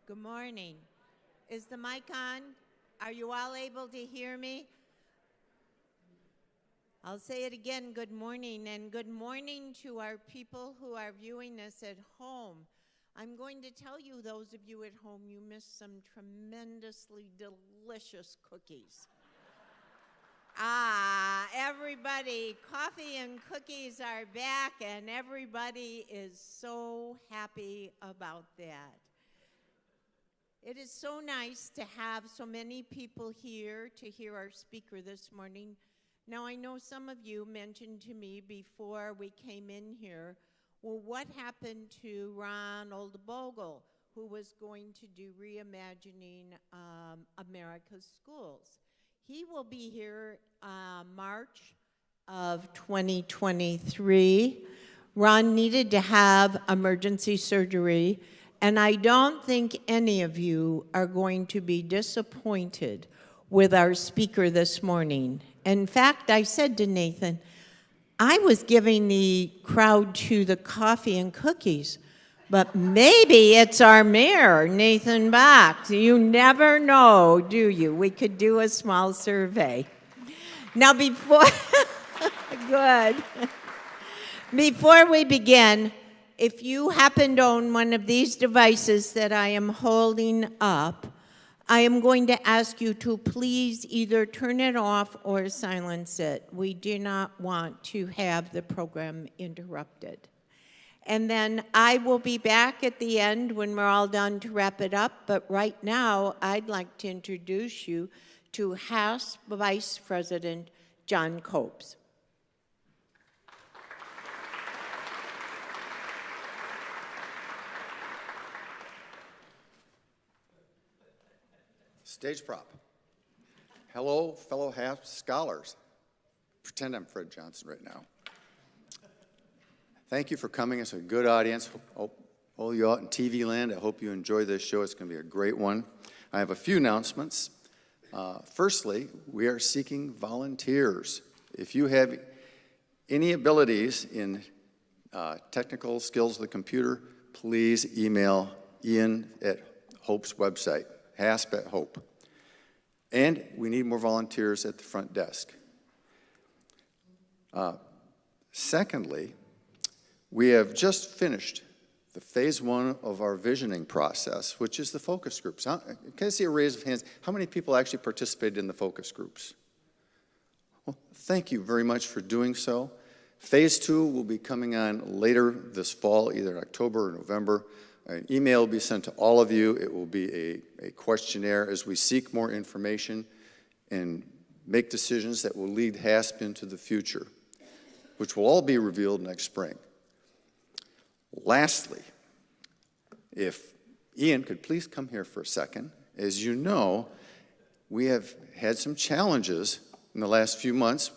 Good morning. Is the mic on? Are you all able to hear me? I'll say it again, good morning, and good morning to our people who are viewing us at home. I'm going to tell you, those of you at home, you missed some tremendously delicious cookies. Everybody, coffee and cookies are back, and everybody is so happy about that. It is so nice to have so many people here to hear our speaker this morning. Now, I know some of you mentioned to me before we came in here, well, what happened to Ronald Bogle, who was going to do Reimagining America's Schools? He will be here March of 2023. Ron needed to have emergency surgery, and I don't think any of you are going to be disappointed with our speaker this morning. In fact, I said to Nathan, I was giving the crowd to the coffee and cookies, but maybe it's our mayor, Nathan Bocks. You never know, do you? We could do a small survey. Now, before we begin, if you happen to own one of these devices that I am holding up, I am going to ask you to please either turn it off or silence it. We do not want to have the program interrupted. And then I will be back at the end when we're all done to wrap it up, but right now I'd like to introduce you to House Vice President John Copes. Stage prop. Hello, fellow HAP scholars. Pretend I'm Fred Johnson right now. Thank you for coming. It's a good audience. All you out in TV land, I hope you enjoy this show. It's going to be a great one. I have a few announcements. Firstly, we are seeking volunteers. If you have any abilities in technical skills of the computer, please email Ian at Hope's website, HASP at Hope. And we need more volunteers at the front desk. Secondly, we have just finished the phase 1 of our visioning process, which is the focus groups. Can I see a raise of hands? How many people actually participated in the focus groups? Well, thank you very much for doing so. Phase 2 will be coming on later this fall, either in October or November. An email will be sent to all of you. It will be a questionnaire as we seek more information and make decisions that will lead HASP into the future, which will all be revealed next spring. Lastly, if Ian could please come here for a second. As you know, we have had some challenges in the last few months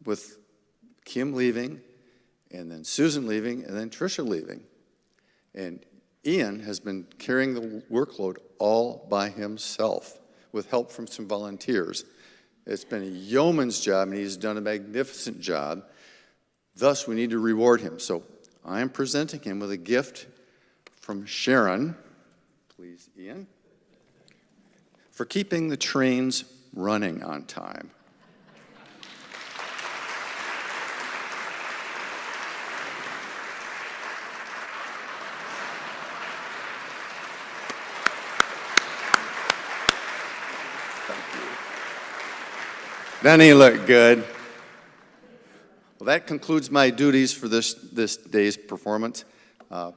with Kim leaving, and then Susan leaving, and then Tricia leaving. And Ian has been carrying the workload all by himself with help from some volunteers. It's been a yeoman's job, and he's done a magnificent job. Thus, we need to reward him. So I am presenting him with a gift from Sharon, please, Ian, for keeping the trains running on time. Doesn't he look good? Well, that concludes my duties for this day's performance.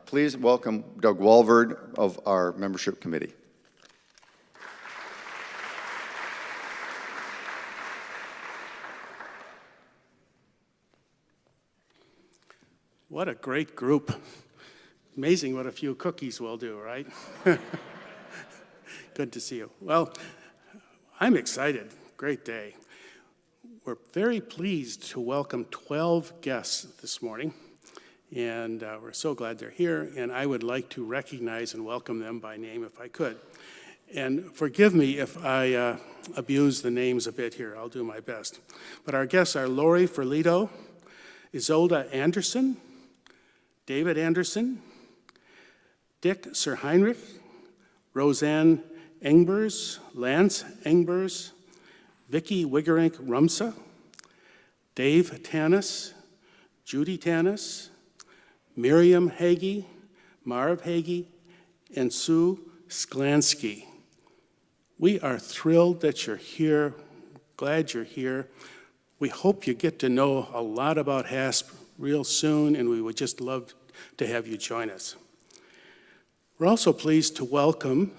Please welcome Doug Walvard of our membership committee. What a great group. Amazing what a few cookies will do, right? Good to see you. Well, I'm excited. Great day. We're very pleased to welcome 12 guests this morning, and we're so glad they're here, and I would like to recognize and welcome them by name if I could. And forgive me if I abuse the names a bit here. I'll do my best. But our guests are Lori Ferlito, Isolde Anderson, David Anderson, Dick Sir Heinrich, Roseanne Engbers, Lance Engbers, Vicky Wiggerink-Rumsa, Dave Tanis, Judy Tanis, Miriam Hagee, Marv Hagee, and Sue Sklansky. We are thrilled that you're here, glad you're here. We hope you get to know a lot about HASP real soon, and we would just love to have you join us. We're also pleased to welcome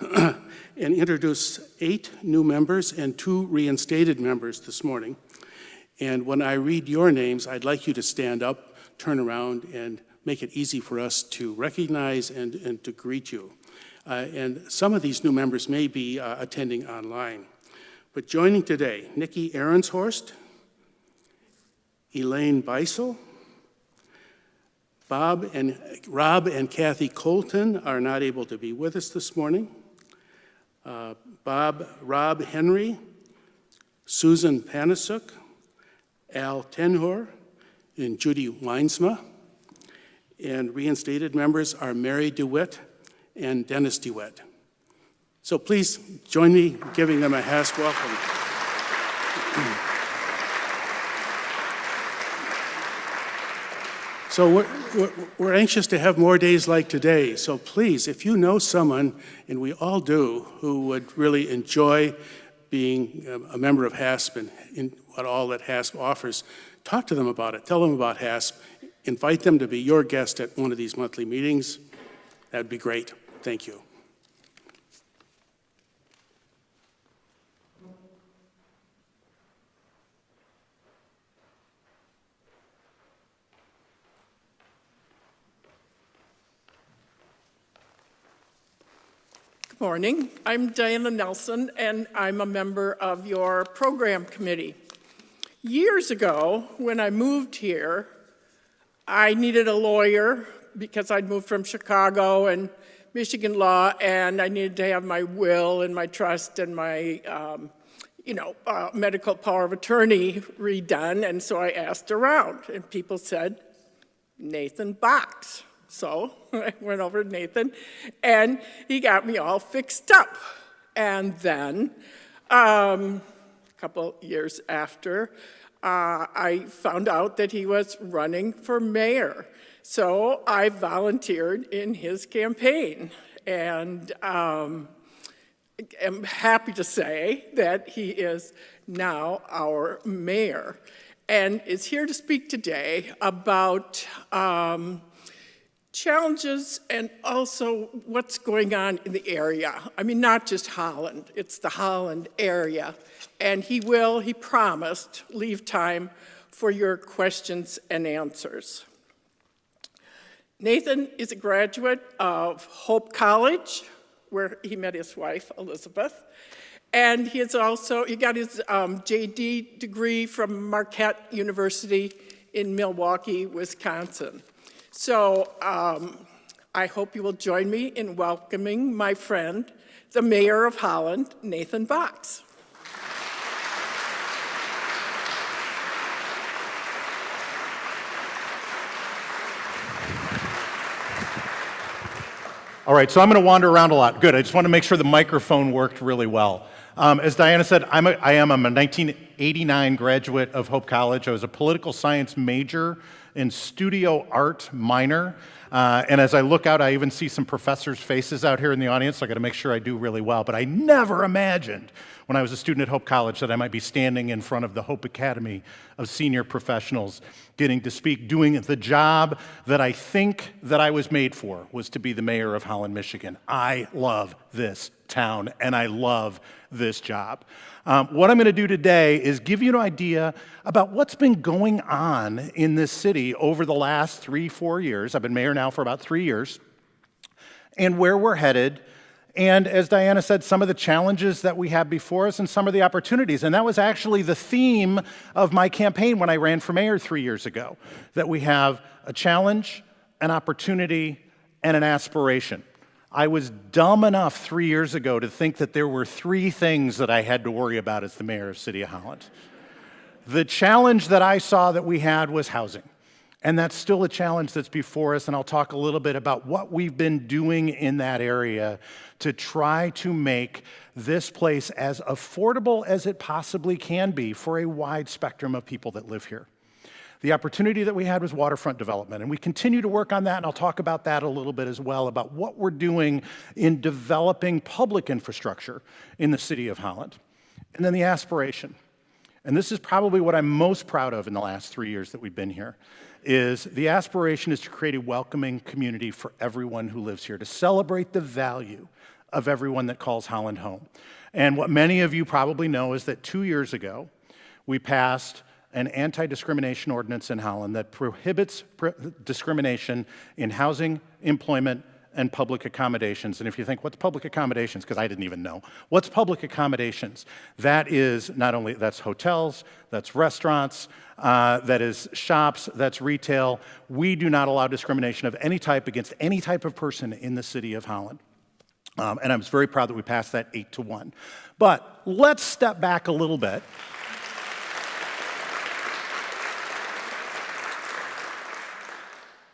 and introduce 8 new members and 2 reinstated members this morning. And when I read your names, I'd like you to stand up, turn around, and make it easy for us to recognize and to greet you. And some of these new members may be attending online. But joining today, Nikki Aronshorst, Elaine Beisel, Rob and Kathy Colton are not able to be with us this morning. Rob Henry, Susan Panasuk, Al Tenhor, and Judy Weinsma. And reinstated members are Mary DeWitt and Dennis DeWitt. So please join me in giving them a HASP welcome. So we're anxious to have more days like today. So please, if you know someone, and we all do, who would really enjoy being a member of HASP and in what all that HASP offers, talk to them about it. Tell them about HASP. Invite them to be your guest at one of these monthly meetings. That'd be great. Thank you. Good morning. I'm Diana Nelson, and I'm a member of your program committee. Years ago, when I moved here, I needed a lawyer because I'd moved from Chicago and Michigan law, and I needed to have my will and my trust and my, medical power of attorney redone, and so I asked around, and people said, Nathan Bocks. So I went over to Nathan, and he got me all fixed up. And then, a couple years after, I found out that he was running for mayor. So I volunteered in his campaign, and I'm happy to say that he is now our mayor, and is here to speak today about challenges and also what's going on in the area. I mean, not just Holland, it's the Holland area. And he promised, leave time for your questions and answers. Nathan is a graduate of Hope College, where he met his wife, Elizabeth. And he got his JD degree from Marquette University in Milwaukee, Wisconsin. So I hope you will join me in welcoming my friend, the Mayor of Holland, Nathan Bocks. All right, so I'm going to wander around a lot. Good, I just want to make sure the microphone worked really well. As Diana said, I'm a 1989 graduate of Hope College. I was a political science major and studio art minor. And as I look out, I even see some professors' faces out here in the audience, so I got to make sure I do really well. But I never imagined when I was a student at Hope College that I might be standing in front of the Hope Academy of senior professionals, getting to speak, doing the job that I think that I was made for, was to be the mayor of Holland, Michigan. I love this town, and I love this job. What I'm going to do today is give you an idea about what's been going on in this city over the last 3-4 years. I've been mayor now for about 3 years, and where we're headed. And as Diana said, some of the challenges that we have before us and some of the opportunities. And that was actually the theme of my campaign when I ran for mayor 3 years ago, that we have a challenge, an opportunity, and an aspiration. I was dumb enough 3 years ago to think that there were 3 things that I had to worry about as the mayor of City of Holland. The challenge that I saw that we had was housing. And that's still a challenge that's before us, and I'll talk a little bit about what we've been doing in that area to try to make this place as affordable as it possibly can be for a wide spectrum of people that live here. The opportunity that we had was Waterfront development, and we continue to work on that, and I'll talk about that a little bit as well, about what we're doing in developing public infrastructure in the city of Holland. And then the aspiration, and this is probably what I'm most proud of in the last 3 years that we've been here, is the aspiration is to create a welcoming community for everyone who lives here, to celebrate the value of everyone that calls Holland home. And what many of you probably know is that 2 years ago, we passed an anti-discrimination ordinance in Holland that prohibits discrimination in housing, employment, and public accommodations. And if you think, what's public accommodations? Because I didn't even know. What's public accommodations? That is not only, that's hotels, that's restaurants, that is shops, that's retail. We do not allow discrimination of any type against any type of person in the city of Holland. And I'm very proud that we passed that 8-1. But let's step back a little bit.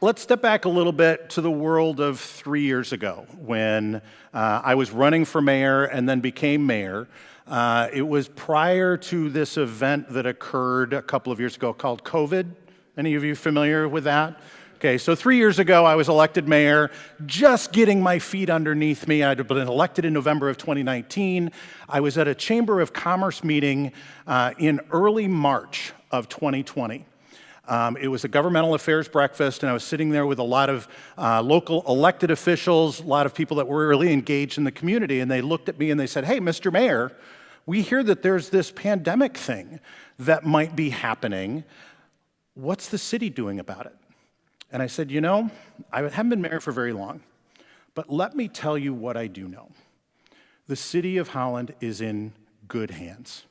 Let's step back a little bit to the world of 3 years ago when I was running for mayor and then became mayor. It was prior to this event that occurred a couple of years ago called COVID. Any of you familiar with that? Okay, so 3 years ago I was elected mayor, just getting my feet underneath me. I'd been elected in November of 2019. I was at a Chamber of Commerce meeting in early March of 2020. It was a governmental affairs breakfast, and I was sitting there with a lot of local elected officials, a lot of people that were really engaged in the community, and they looked at me and they said, "Hey, Mr. Mayor, we hear that there's this pandemic thing that might be happening. What's the city doing about it?" And I said, "You know, I haven't been mayor for very long, but let me tell you what I do know. The city of Holland is in good hands.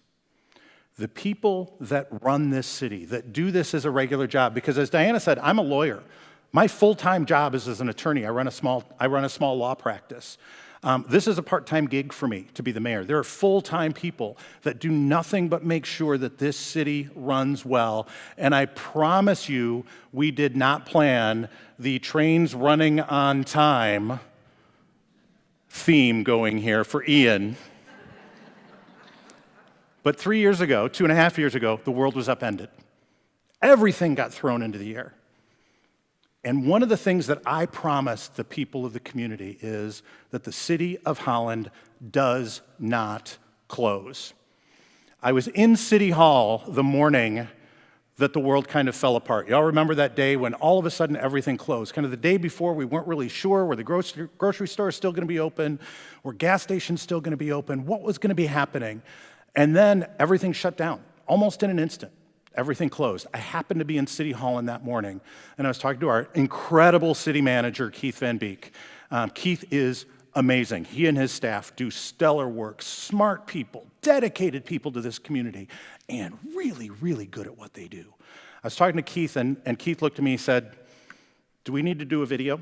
The people that run this city, that do this as a regular job," because as Diana said, I'm a lawyer. My full-time job is as an attorney. I run a small law practice. This is a part-time gig for me to be the mayor. There are full-time people that do nothing but make sure that this city runs well. And I promise you, we did not plan the trains running on time theme going here for Ian. But 3 years ago, 2.5 years ago, the world was upended. Everything got thrown into the air. And one of the things that I promised the people of the community is that the city of Holland does not close. I was in City Hall the morning that the world kind of fell apart. Y'all remember that day when all of a sudden everything closed? Kind of the day before, we weren't really sure, were the grocery store still going to be open? Were gas stations still going to be open? What was going to be happening? And then everything shut down, almost in an instant. Everything closed. I happened to be in City Hall in that morning, and I was talking to our incredible city manager, Keith Van Beek. Keith is amazing. He and his staff do stellar work, smart people, dedicated people to this community, and really, really good at what they do. I was talking to Keith, and Keith looked at me and said, "Do we need to do a video?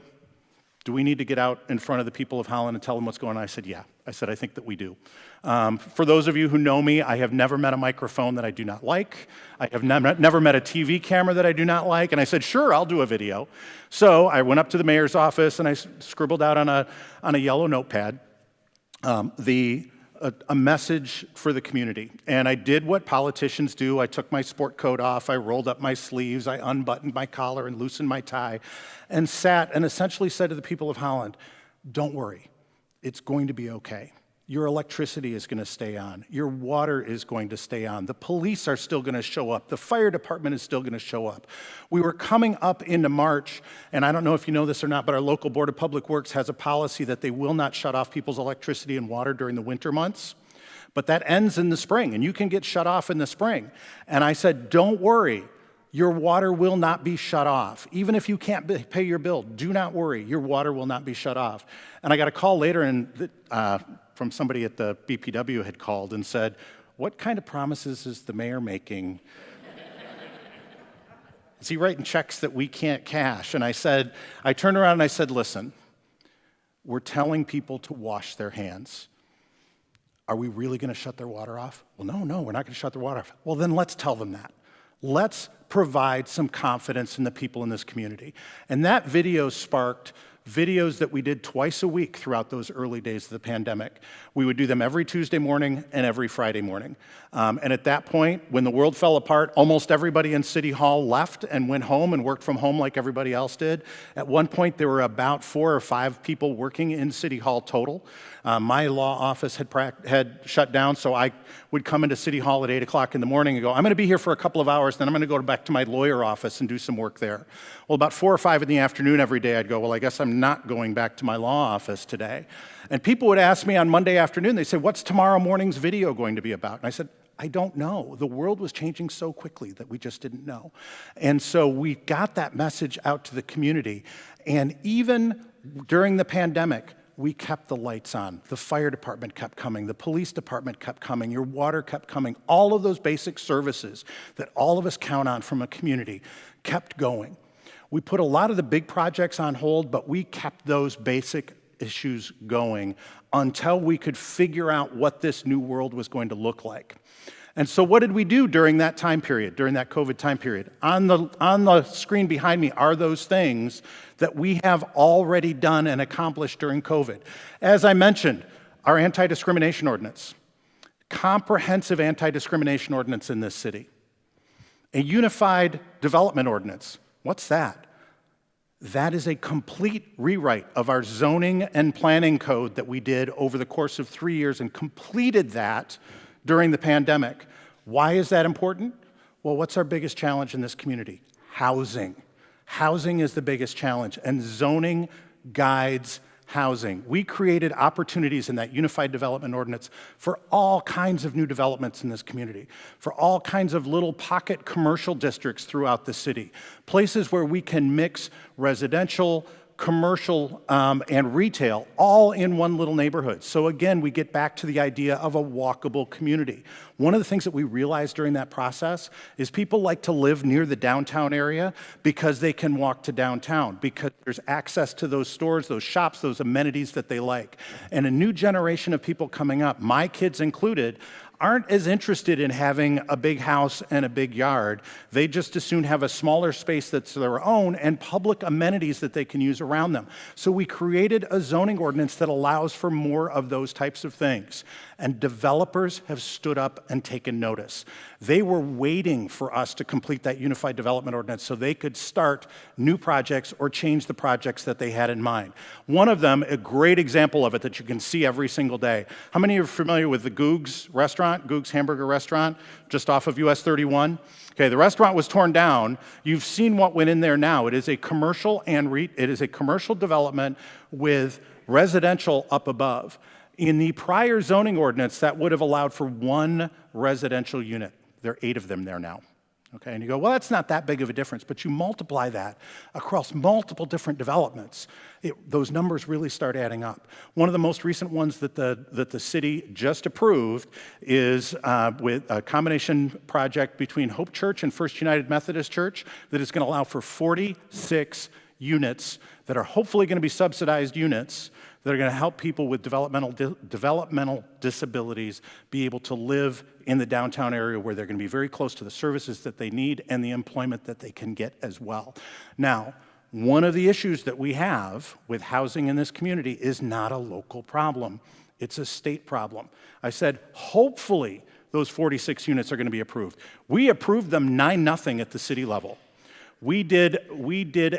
Do we need to get out in front of the people of Holland and tell them what's going on?" I said, "Yeah." I said, "I think that we do." For those of you who know me, I have never met a microphone that I do not like. I have never met a TV camera that I do not like. And I said, "Sure, I'll do a video." So I went up to the mayor's office and I scribbled out on a yellow notepad a message for the community. And I did what politicians do. I took my sport coat off, I rolled up my sleeves, I unbuttoned my collar and loosened my tie, and sat and essentially said to the people of Holland, "Don't worry, it's going to be okay. Your electricity is going to stay on. Your water is going to stay on. The police are still going to show up. The fire department is still going to show up." We were coming up into March, and I don't know if you know this or not, but our local Board of Public Works has a policy that they will not shut off people's electricity and water during the winter months. But that ends in the spring, and you can get shut off in the spring. And I said, "Don't worry. Your water will not be shut off. Even if you can't pay your bill, do not worry. Your water will not be shut off." And I got a call later from somebody at the BPW had called and said, "What kind of promises is the mayor making? Is he writing checks that we can't cash?" And I turned around and I said, "Listen, we're telling people to wash their hands. Are we really going to shut their water off?" "Well, no, we're not going to shut their water off." "Well, then let's tell them that. Let's provide some confidence in the people in this community. And that video sparked videos that we did twice a week throughout those early days of the pandemic. We would do them every Tuesday morning and every Friday morning. And at that point, when the world fell apart, almost everybody in City Hall left and went home and worked from home like everybody else did. At one point, there were about 4 or 5 people working in City Hall total. My law office had shut down, so I would come into City Hall at 8 o'clock in the morning and go, I'm going to be here for a couple of hours, then I'm going to go back to my lawyer office and do some work there. Well, about 4 or 5 in the afternoon every day, I'd go, well, I guess I'm not going back to my law office today. And people would ask me on Monday afternoon, they said, what's tomorrow morning's video going to be about? And I said, I don't know. The world was changing so quickly that we just didn't know. And so we got that message out to the community. And even during the pandemic, we kept the lights on. The fire department kept coming. The police department kept coming. Your water kept coming. All of those basic services that all of us count on from a community kept going. We put a lot of the big projects on hold, but we kept those basic issues going until we could figure out what this new world was going to look like. And so what did we do during that time period, during that COVID time period? On the screen behind me are those things that we have already done and accomplished during COVID. As I mentioned, our anti-discrimination ordinance, comprehensive anti-discrimination ordinance in this city. A Unified Development Ordinance. What's that? That is a complete rewrite of our zoning and planning code that we did over the course of 3 years and completed that during the pandemic. Why is that important? Well, what's our biggest challenge in this community? Housing. Housing is the biggest challenge, and zoning guides housing. We created opportunities in that Unified Development Ordinance for all kinds of new developments in this community, for all kinds of little pocket commercial districts throughout the city, places where we can mix residential, commercial, and retail all in one little neighborhood. So again, we get back to the idea of a walkable community. One of the things that we realized during that process is people like to live near the downtown area because they can walk to downtown, because there's access to those stores, those shops, those amenities that they like. And a new generation of people coming up, my kids included, aren't as interested in having a big house and a big yard. They just as soon have a smaller space that's their own and public amenities that they can use around them. So we created a zoning ordinance that allows for more of those types of things. And developers have stood up and taken notice. They were waiting for us to complete that Unified Development Ordinance so they could start new projects or change the projects that they had in mind. One of them, a great example of it that you can see every single day. How many are familiar with the Goog's restaurant, Goog's Hamburger Restaurant, just off of US 31? Okay, the restaurant was torn down. You've seen what went in there now. It is a commercial development with residential up above. In the prior zoning ordinance, that would have allowed for 1 residential unit. There are 8 of them there now. Okay, and you go, well, that's not that big of a difference, but you multiply that across multiple different developments, those numbers really start adding up. One of the most recent ones that the city just approved is with a combination project between Hope Church and First United Methodist Church that is going to allow for 46 units that are hopefully going to be subsidized units that are going to help people with developmental disabilities be able to live in the downtown area where they're going to be very close to the services that they need and the employment that they can get as well. Now, one of the issues that we have with housing in this community is not a local problem. It's a state problem. I said, hopefully those 46 units are going to be approved. We approved them 9-0 at the city level. We did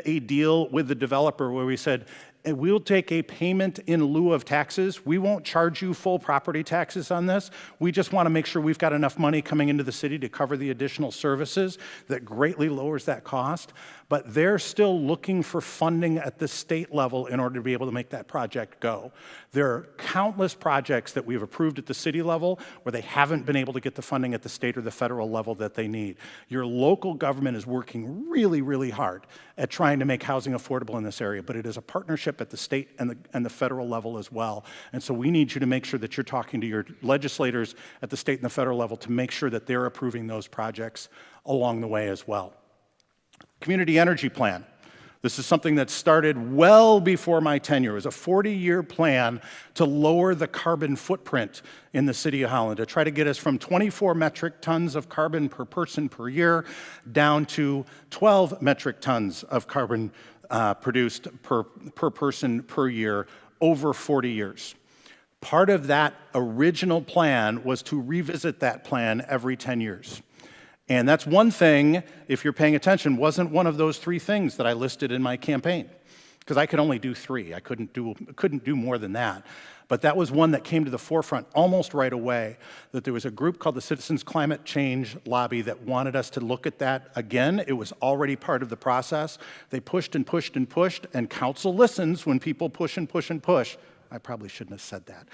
a deal with the developer where we said, we'll take a payment in lieu of taxes. We won't charge you full property taxes on this. We just want to make sure we've got enough money coming into the city to cover the additional services that greatly lowers that cost. But they're still looking for funding at the state level in order to be able to make that project go. There are countless projects that we've approved at the city level where they haven't been able to get the funding at the state or the federal level that they need. Your local government is working really, really hard at trying to make housing affordable in this area, but it is a partnership at the state and the federal level as well. And so we need you to make sure that you're talking to your legislators at the state and the federal level to make sure that they're approving those projects along the way as well. Community energy plan. This is something that started well before my tenure. It was a 40-year plan to lower the carbon footprint in the city of Holland, to try to get us from 24 metric tons of carbon per person per year down to 12 metric tons of carbon produced per person per year over 40 years. Part of that original plan was to revisit that plan every 10 years. And that's one thing, if you're paying attention, wasn't one of those 3 things that I listed in my campaign, because I could only do 3. I couldn't do more than that. But that was one that came to the forefront almost right away, that there was a group called the Citizens Climate Change Lobby that wanted us to look at that again. It was already part of the process. They pushed and pushed and pushed, and council listens when people push and push and push. I probably shouldn't have said that.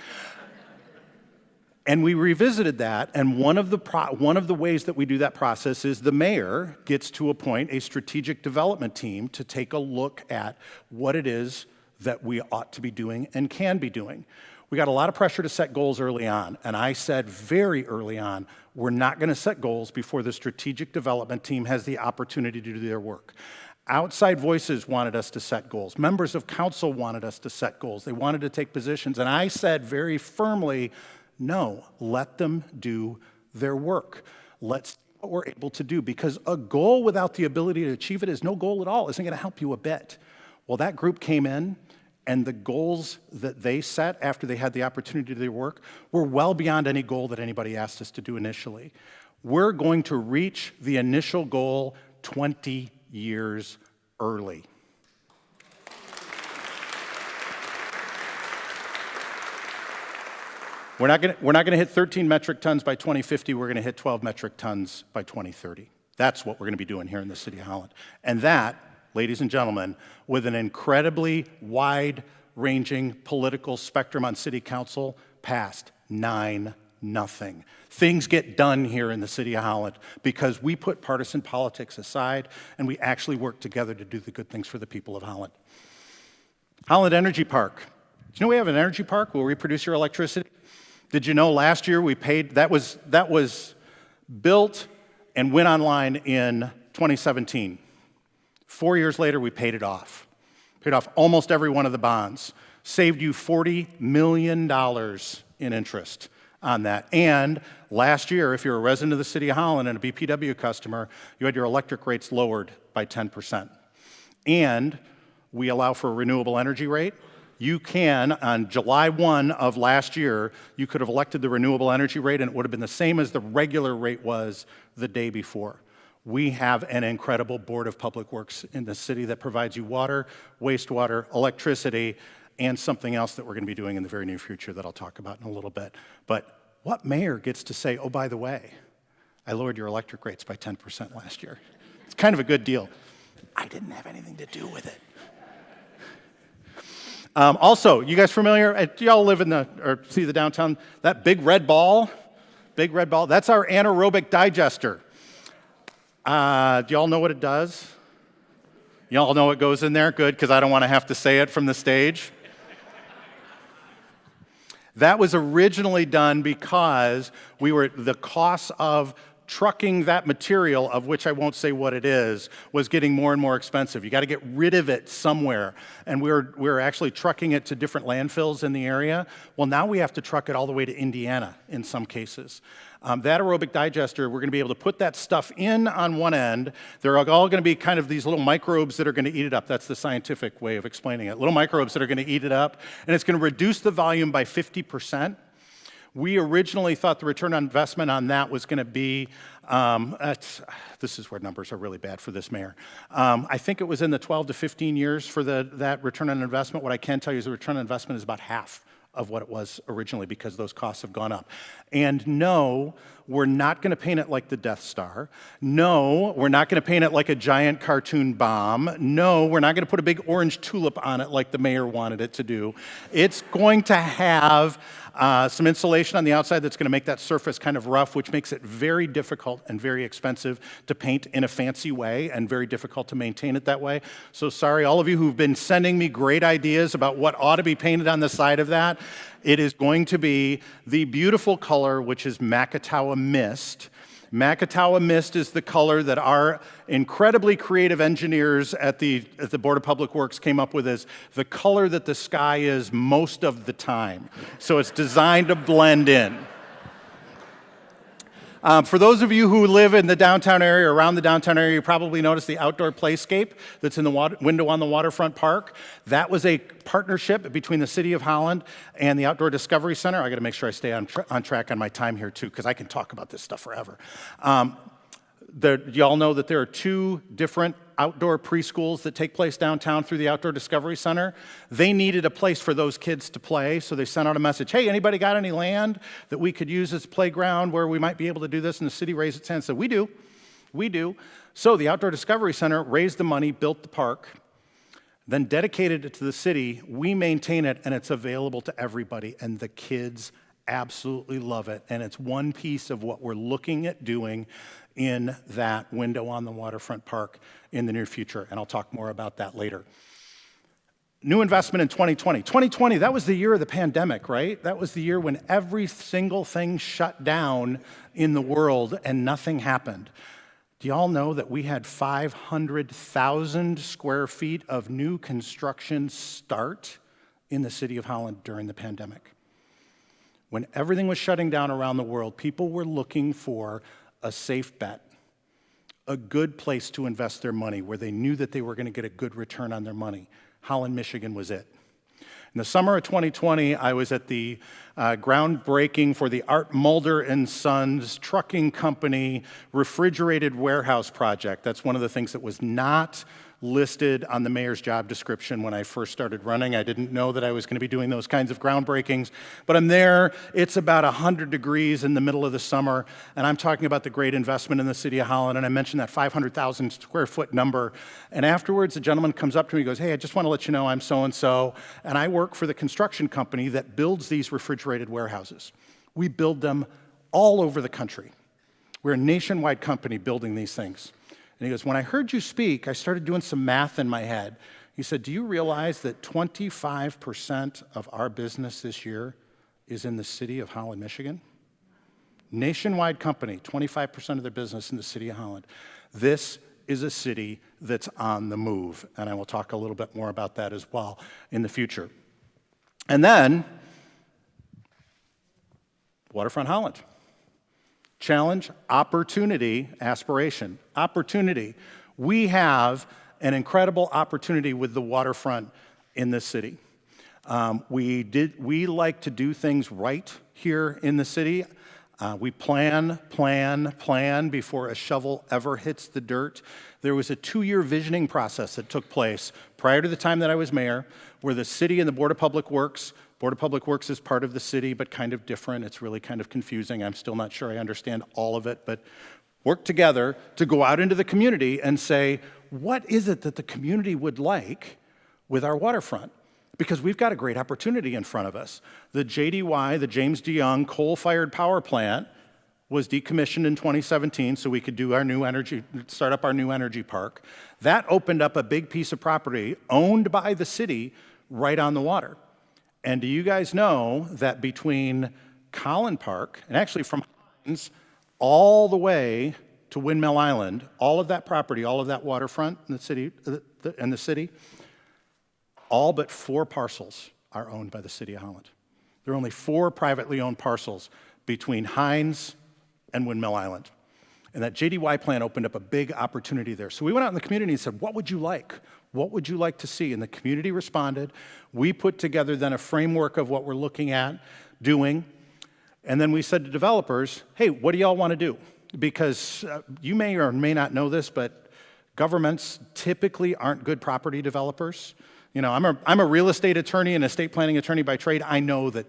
And we revisited that, and one of the ways that we do that process is the mayor gets to appoint a strategic development team to take a look at what it is that we ought to be doing and can be doing. We got a lot of pressure to set goals early on, and I said very early on, we're not going to set goals before the strategic development team has the opportunity to do their work. Outside voices wanted us to set goals. Members of council wanted us to set goals. They wanted to take positions, and I said very firmly, no, let them do their work. Let's see what we're able to do, because a goal without the ability to achieve it is no goal at all. It isn't going to help you a bit. Well, that group came in, and the goals that they set after they had the opportunity to do their work were well beyond any goal that anybody asked us to do initially. We're going to reach the initial goal 20 years early. We're not going to hit 13 metric tons by 2050. We're going to hit 12 metric tons by 2030. That's what we're going to be doing here in the city of Holland. And that, ladies and gentlemen, with an incredibly wide-ranging political spectrum on city council, passed 9-0. Things get done here in the city of Holland because we put partisan politics aside and we actually work together to do the good things for the people of Holland. Holland Energy Park. Do you know we have an energy park where we produce your electricity? Did you know last year we paid, that was built and went online in 2017. 4 years later, we paid it off. Paid off almost every one of the bonds. Saved you $40 million in interest on that. And last year, if you're a resident of the city of Holland and a BPW customer, you had your electric rates lowered by 10%. And we allow for a renewable energy rate. You can, on July 1 of last year, you could have elected the renewable energy rate and it would have been the same as the regular rate was the day before. We have an incredible board of public works in the city that provides you water, wastewater, electricity, and something else that we're going to be doing in the very near future that I'll talk about in a little bit. But what mayor gets to say, oh, by the way, I lowered your electric rates by 10% last year? It's kind of a good deal. I didn't have anything to do with it. Also, you guys familiar? Do y'all live in or see the downtown? That big red ball, that's our anaerobic digester. Do y'all know what it does? Y'all know what goes in there? Good, because I don't want to have to say it from the stage. That was originally done because the cost of trucking that material, of which I won't say what it is, was getting more and more expensive. You got to get rid of it somewhere. And we're actually trucking it to different landfills in the area. Well, now we have to truck it all the way to Indiana in some cases. That aerobic digester, we're going to be able to put that stuff in on one end. They're all going to be kind of these little microbes that are going to eat it up. That's the scientific way of explaining it. Little microbes that are going to eat it up. And it's going to reduce the volume by 50%. We originally thought the return on investment on that was going to be, this is where numbers are really bad for this mayor. I think it was in the 12 to 15 years for that return on investment. What I can tell you is the return on investment is about half of what it was originally because those costs have gone up. And no, we're not going to paint it like the Death Star. No, we're not going to paint it like a giant cartoon bomb. No, we're not going to put a big orange tulip on it like the mayor wanted it to do. It's going to have some insulation on the outside that's going to make that surface kind of rough, which makes it very difficult and very expensive to paint in a fancy way and very difficult to maintain it that way. So sorry, all of you who've been sending me great ideas about what ought to be painted on the side of that. It is going to be the beautiful color, which is Macatawa Mist. Macatawa mist is the color that our incredibly creative engineers at the Board of Public Works came up with as the color that the sky is most of the time. So it's designed to blend in. For those of you who live in the downtown area or around the downtown area, you probably noticed the outdoor playscape that's in the window on the Waterfront Park. That was a partnership between the City of Holland and the Outdoor Discovery Center. I got to make sure I stay on track on my time here too, because I can talk about this stuff forever. Y'all know that there are 2 different outdoor preschools that take place downtown through the Outdoor Discovery Center. They needed a place for those kids to play, so they sent out a message, hey, anybody got any land that we could use as a playground where we might be able to do this? And the city raised its hand and said, we do. So the Outdoor Discovery Center raised the money, built the park, then dedicated it to the city. We maintain it, and it's available to everybody, and the kids absolutely love it. And it's one piece of what we're looking at doing in that window on the Waterfront Park in the near future, and I'll talk more about that later. New investment in 2020. 2020, that was the year of the pandemic, right? That was the year when every single thing shut down in the world and nothing happened. Do you all know that we had 500,000 square feet of new construction start in the City of Holland during the pandemic? When everything was shutting down around the world, people were looking for a safe bet, a good place to invest their money where they knew that they were going to get a good return on their money. Holland, Michigan was it. In the summer of 2020, I was at the groundbreaking for the Art Mulder and Sons trucking company refrigerated warehouse project. That's one of the things that was not listed on the mayor's job description when I first started running. I didn't know that I was going to be doing those kinds of groundbreakings, but I'm there. It's about 100 degrees in the middle of the summer, and I'm talking about the great investment in the City of Holland, and I mentioned that 500,000 square foot number, and afterwards a gentleman comes up to me and goes, hey, I just want to let you know I'm so-and-so, and I work for the construction company that builds these refrigerated warehouses. We build them all over the country. We're a nationwide company building these things. And he goes, when I heard you speak, I started doing some math in my head. He said, do you realize that 25% of our business this year is in the city of Holland, Michigan? Nationwide company, 25% of their business in the city of Holland. This is a city that's on the move, and I will talk a little bit more about that as well in the future. And then, Waterfront Holland. Challenge, opportunity, aspiration. Opportunity. We have an incredible opportunity with the waterfront in this city. We like to do things right here in the city. We plan before a shovel ever hits the dirt. There was a 2-year visioning process that took place prior to the time that I was mayor, where the city and the Board of Public Works is part of the city, but kind of different. It's really kind of confusing. I'm still not sure I understand all of it, but work together to go out into the community and say, what is it that the community would like with our waterfront? Because we've got a great opportunity in front of us. The JDY, the James D. Young coal-fired power plant, was decommissioned in 2017 so we could do start up our new energy park. That opened up a big piece of property owned by the city right on the water. And do you guys know that between Collin Park, and actually from Hines all the way to Windmill Island, all of that property, all of that waterfront in the city, all but 4 parcels are owned by the City of Holland. There are only 4 privately owned parcels between Hines and Windmill Island. And that JDY plan opened up a big opportunity there. So we went out in the community and said, what would you like? What would you like to see? And the community responded. We put together then a framework of what we're looking at doing. And then we said to developers, hey, what do y'all want to do? Because you may or may not know this, but governments typically aren't good property developers. You know, I'm a real estate attorney and estate planning attorney by trade. I know that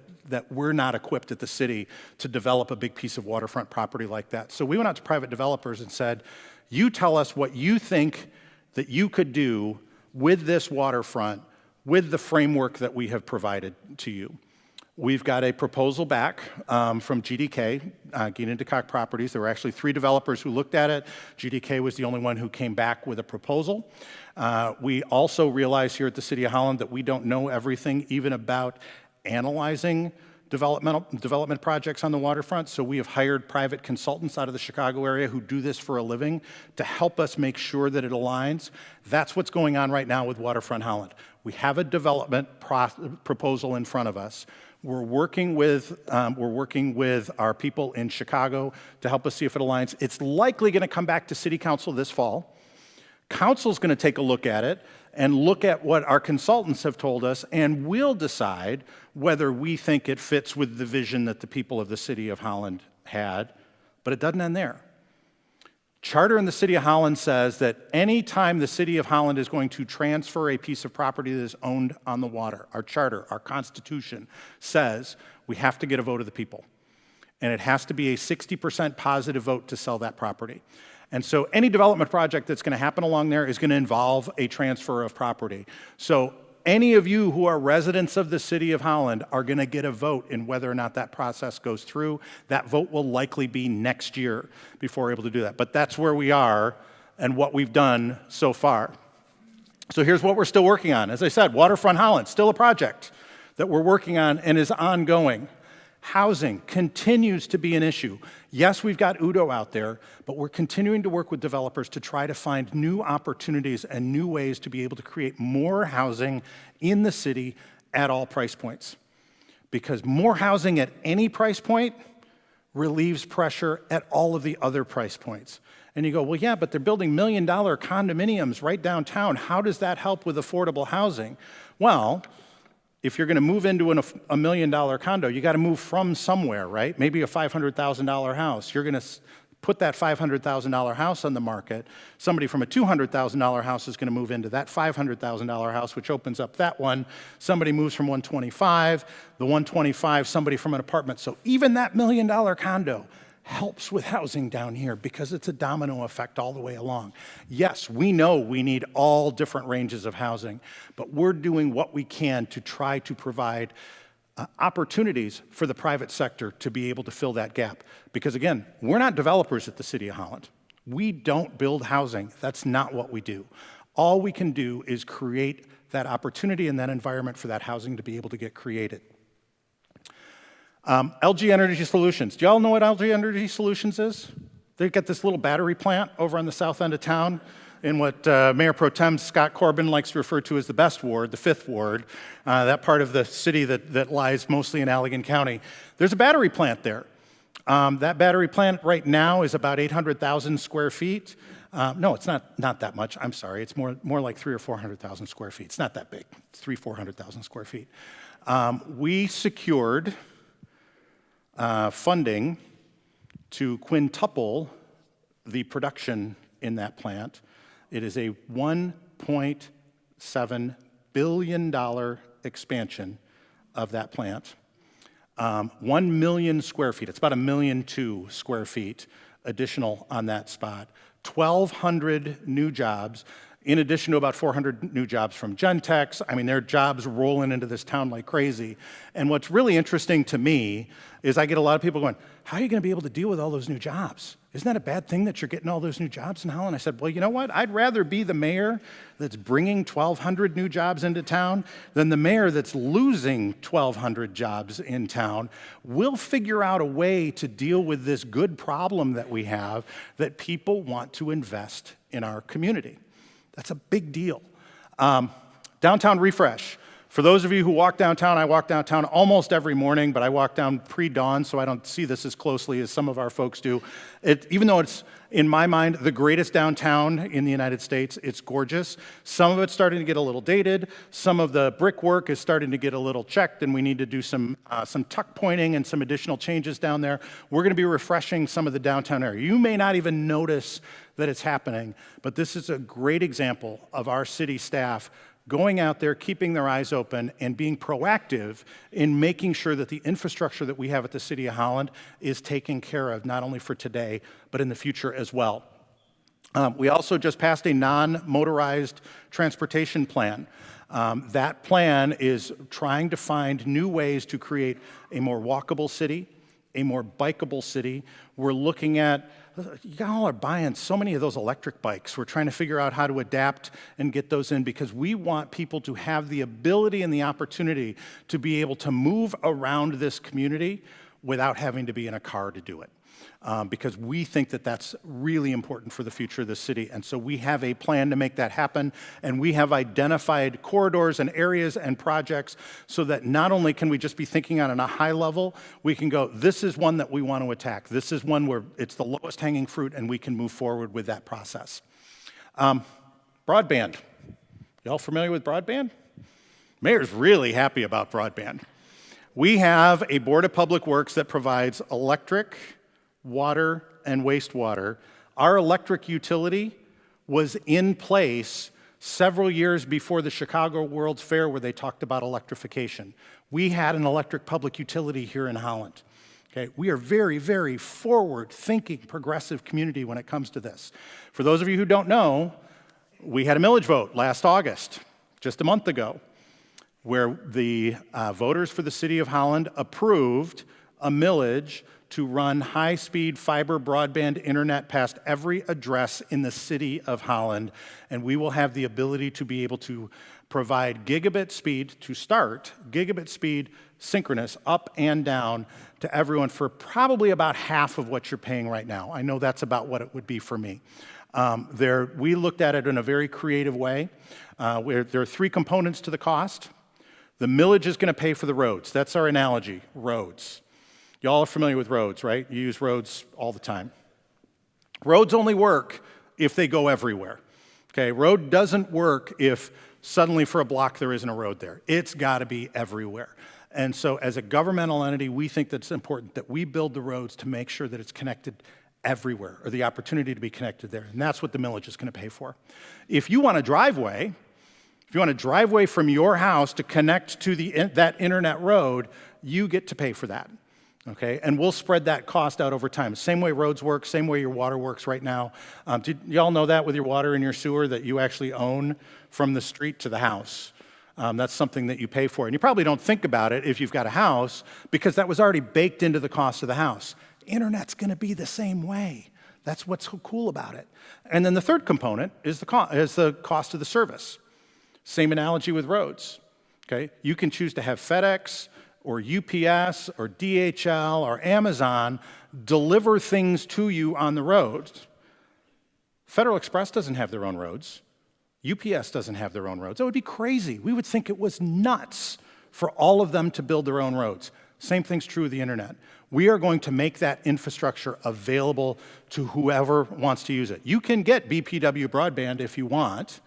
we're not equipped at the city to develop a big piece of waterfront property like that. So we went out to private developers and said, you tell us what you think that you could do with this waterfront, with the framework that we have provided to you. We've got a proposal back from GDK, Geenan DeCock Properties. There were actually 3 developers who looked at it. GDK was the only one who came back with a proposal. We also realize here at the City of Holland that we don't know everything, even about analyzing development projects on the waterfront, so we have hired private consultants out of the Chicago area who do this for a living to help us make sure that it aligns. That's what's going on right now with Waterfront Holland. We have a development proposal in front of us. We're working with our people in Chicago to help us see if it aligns. It's likely going to come back to City Council this fall. Council's going to take a look at it and look at what our consultants have told us, and we'll decide whether we think it fits with the vision that the people of the City of Holland had. But it doesn't end there. Charter in the City of Holland says that any time the City of Holland is going to transfer a piece of property that is owned on the water, our charter, our Constitution says we have to get a vote of the people. And it has to be a 60% positive vote to sell that property. And so any development project that's going to happen along there is going to involve a transfer of property. So any of you who are residents of the City of Holland are going to get a vote in whether or not that process goes through. That vote will likely be next year before we're able to do that. But that's where we are and what we've done so far. So here's what we're still working on. As I said, Waterfront Holland, still a project that we're working on and is ongoing. Housing continues to be an issue. Yes, we've got UDO out there, but we're continuing to work with developers to try to find new opportunities and new ways to be able to create more housing in the city at all price points. Because more housing at any price point relieves pressure at all of the other price points. And you go, well, yeah, but they're building $1 million condominiums right downtown. How does that help with affordable housing? Well, if you're going to move into a $1 million condo, you got to move from somewhere, right? Maybe a $500,000 house. You're going to put that $500,000 house on the market. Somebody from a $200,000 house is going to move into that $500,000 house, which opens up that one. Somebody moves from 125, the 125, somebody from an apartment. So even that $1 million condo helps with housing down here because it's a domino effect all the way along. Yes, we know we need all different ranges of housing, but we're doing what we can to try to provide opportunities for the private sector to be able to fill that gap. Because again, we're not developers at the City of Holland. We don't build housing. That's not what we do. All we can do is create that opportunity and that environment for that housing to be able to get created. LG Energy Solutions. Do y'all know what LG Energy Solutions is? They've got this little battery plant over on the south end of town in what Mayor Pro Tem Scott Corbin likes to refer to as the best ward, the 5th ward, that part of the city that lies mostly in Allegan County. There's a battery plant there. That battery plant right now is about 800,000 square feet. No, it's not that much. I'm sorry. It's more like 300,000 or 400,000 square feet. It's not that big. It's 400,000 square feet. We secured funding to quintuple the production in that plant. It is a $1.7 billion expansion of that plant. 1 million square feet, it's about 1.2 million square feet additional on that spot. 1,200 new jobs, in addition to about 400 new jobs from Gentex. I mean, there are jobs rolling into this town like crazy. And what's really interesting to me is I get a lot of people going, how are you going to be able to deal with all those new jobs? Isn't that a bad thing that you're getting all those new jobs in Holland? I said, well, you know what? I'd rather be the mayor that's bringing 1,200 new jobs into town than the mayor that's losing 1,200 jobs in town. We'll figure out a way to deal with this good problem that we have, that people want to invest in our community. That's a big deal. Downtown refresh. For those of you who walk downtown, I walk downtown almost every morning, but I walk down pre-dawn, so I don't see this as closely as some of our folks do. Even though it's, in my mind, the greatest downtown in the United States, it's gorgeous. Some of it's starting to get a little dated. Some of the brickwork is starting to get a little checked, and we need to do some tuck pointing and some additional changes down there. We're going to be refreshing some of the downtown area. You may not even notice that it's happening, but this is a great example of our city staff going out there, keeping their eyes open, and being proactive in making sure that the infrastructure that we have at the City of Holland is taken care of, not only for today, but in the future as well. We also just passed a non-motorized transportation plan. That plan is trying to find new ways to create a more walkable city a more bikeable city. We're looking at, y'all are buying so many of those electric bikes. We're trying to figure out how to adapt and get those in because we want people to have the ability and the opportunity to be able to move around this community without having to be in a car to do it. Because we think that that's really important for the future of the city. And so we have a plan to make that happen, and we have identified corridors and areas and projects so that not only can we just be thinking on a high level, we can go, this is one that we want to attack. This is one where it's the lowest hanging fruit, and we can move forward with that process. Broadband. Y'all familiar with broadband? Mayor's really happy about broadband. We have a Board of Public Works that provides electric, water, and wastewater. Our electric utility was in place several years before the Chicago World's Fair where they talked about electrification. We had an electric public utility here in Holland. Okay, we are very, very forward-thinking, progressive community when it comes to this. For those of you who don't know, we had a millage vote last August, just a month ago, where the voters for the City of Holland approved a millage to run high-speed fiber broadband internet past every address in the City of Holland, and we will have the ability to be able to provide gigabit speed to start, gigabit speed synchronous up and down to everyone for probably about half of what you're paying right now. I know that's about what it would be for me. We looked at it in a very creative way. Where there are three components to the cost. The millage is going to pay for the roads. That's our analogy, roads. Y'all are familiar with roads, right? You use roads all the time. Roads only work if they go everywhere. Okay, road doesn't work if suddenly for a block there isn't a road there. It's got to be everywhere. And so as a governmental entity, we think that it's important that we build the roads to make sure that it's connected everywhere, or the opportunity to be connected there. And that's what the millage is going to pay for. If you want a driveway, from your house to connect to that internet road, you get to pay for that. Okay, and we'll spread that cost out over time. Same way roads work, same way your water works right now. Did y'all know that with your water and your sewer that you actually own from the street to the house? That's something that you pay for. And you probably don't think about it if you've got a house because that was already baked into the cost of the house. Internet's going to be the same way. That's what's so cool about it. And then the third component is the cost of the service. Same analogy with roads. Okay, you can choose to have FedEx or UPS or DHL or Amazon deliver things to you on the roads. Federal Express doesn't have their own roads. UPS doesn't have their own roads. That would be crazy. We would think it was nuts for all of them to build their own roads. Same thing's true with the internet. We are going to make that infrastructure available to whoever wants to use it. You can get BPW broadband if you want,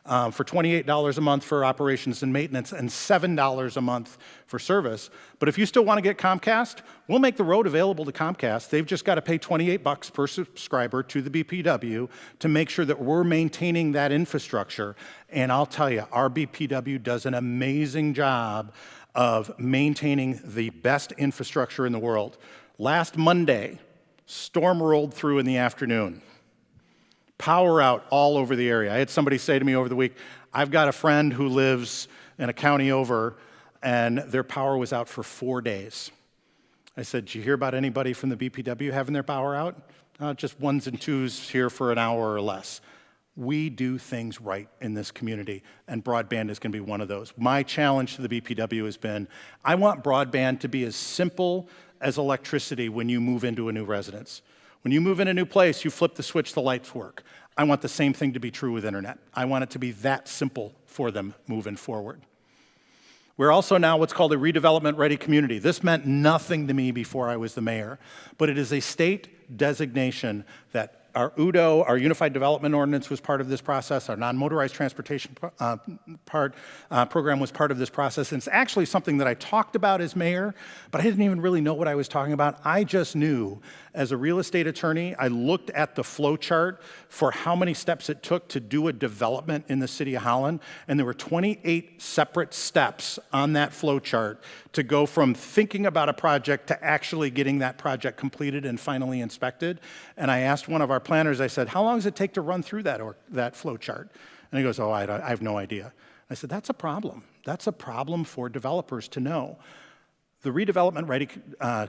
for $28 a month for operations and maintenance and $7 a month for service. But if you still want to get Comcast, we'll make the road available to Comcast. They've just got to pay $28 per subscriber to the BPW to make sure that we're maintaining that infrastructure. And I'll tell you, our BPW does an amazing job of maintaining the best infrastructure in the world. Last Monday, storm rolled through in the afternoon. Power out all over the area. I had somebody say to me over the week, I've got a friend who lives in a county over, and their power was out for 4 days. I said, did you hear about anybody from the BPW having their power out? Just ones and twos here for an hour or less. We do things right in this community, and broadband is going to be one of those. My challenge to the BPW has been, I want broadband to be as simple as electricity when you move into a new residence. When you move in a new place, you flip the switch, the lights work. I want the same thing to be true with internet. I want it to be that simple for them moving forward. We're also now what's called a redevelopment-ready community. This meant nothing to me before I was the mayor, but it is a state designation that our UDO, our Unified Development Ordinance, was part of this process. Our non-motorized transportation program was part of this process. And it's actually something that I talked about as mayor, but I didn't even really know what I was talking about. I just knew, as a real estate attorney, I looked at the flow chart for how many steps it took to do a development in the city of Holland, and there were 28 separate steps on that flow chart to go from thinking about a project to actually getting that project completed and finally inspected. And I asked one of our planners, I said, how long does it take to run through that flow chart? And he goes, oh, I have no idea. I said, that's a problem. That's a problem for developers to know. The redevelopment ready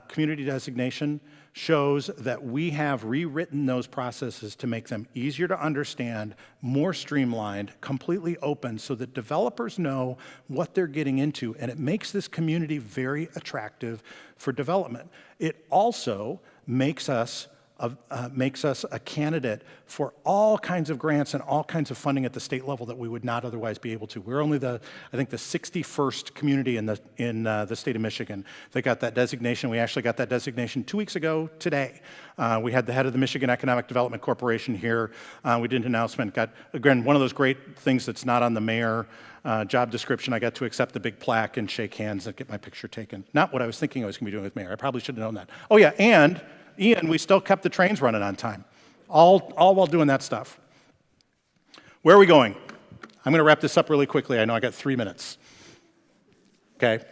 community designation shows that we have rewritten those processes to make them easier to understand, more streamlined, completely open, so that developers know what they're getting into, and it makes this community very attractive for development. It also makes us a candidate for all kinds of grants and all kinds of funding at the state level that we would not otherwise be able to. We're only I think the 61st community in the state of Michigan that got that designation. We actually got that designation 2 weeks ago today. We had the head of the Michigan Economic Development Corporation here. We did an announcement. Got, again, one of those great things that's not on the mayor job description. I got to accept the big plaque and shake hands and get my picture taken. Not what I was thinking I was going to be doing with mayor. I probably should have known that. Oh yeah, and Ian, we still kept the trains running on time, all while doing that stuff. Where are we going? I'm going to wrap this up really quickly. I know I got 3 minutes. Okay.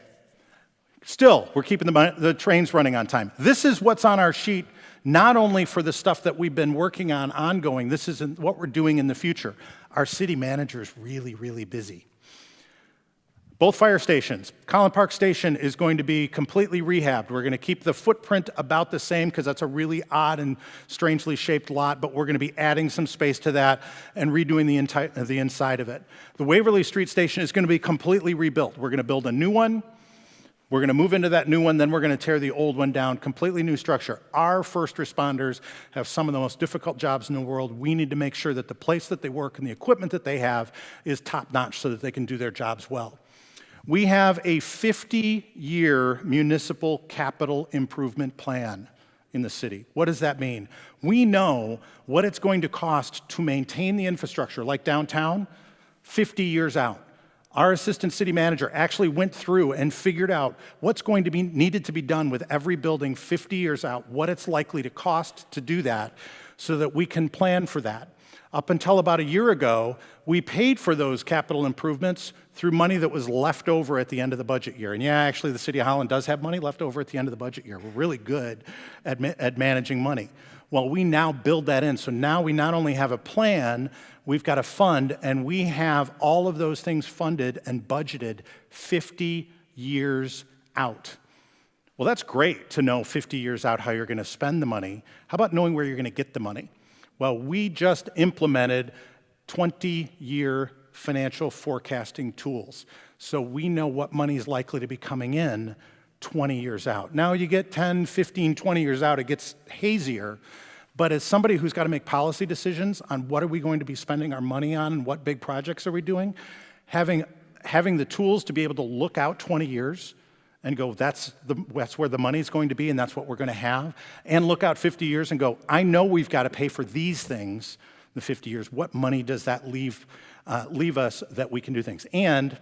Still, we're keeping the trains running on time. This is what's on our sheet, not only for the stuff that we've been working on ongoing, this is what we're doing in the future. Our city manager is really, really busy. Both fire stations. Collin Park Station is going to be completely rehabbed. We're going to keep the footprint about the same because that's a really odd and strangely shaped lot, but we're going to be adding some space to that and redoing the inside of it. The Waverly Street Station is going to be completely rebuilt. We're going to build a new one. We're going to move into that new one, then we're going to tear the old one down, completely new structure. Our first responders have some of the most difficult jobs in the world. We need to make sure that the place that they work and the equipment that they have is top-notch so that they can do their jobs well. We have a 50-year municipal capital improvement plan in the city. What does that mean? We know what it's going to cost to maintain the infrastructure, like downtown, 50 years out. Our assistant city manager actually went through and figured out what's going to be needed to be done with every building 50 years out, what it's likely to cost to do that, so that we can plan for that. Up until about a year ago, we paid for those capital improvements through money that was left over at the end of the budget year. And yeah, actually, the City of Holland does have money left over at the end of the budget year. We're really good at managing money. Well, we now build that in. So now we not only have a plan, we've got a fund, and we have all of those things funded and budgeted 50 years out. Well, that's great to know 50 years out how you're going to spend the money. How about knowing where you're going to get the money? Well, we just implemented 20-year financial forecasting tools. So we know what money is likely to be coming in 20 years out. Now you get 10, 15, 20 years out, it gets hazier. But as somebody who's got to make policy decisions on what are we going to be spending our money on and what big projects are we doing, having the tools to be able to look out 20 years and go, that's where the money's going to be and that's what we're going to have, and look out 50 years and go, I know we've got to pay for these things the 50 years. What money does that leave us that we can do things? And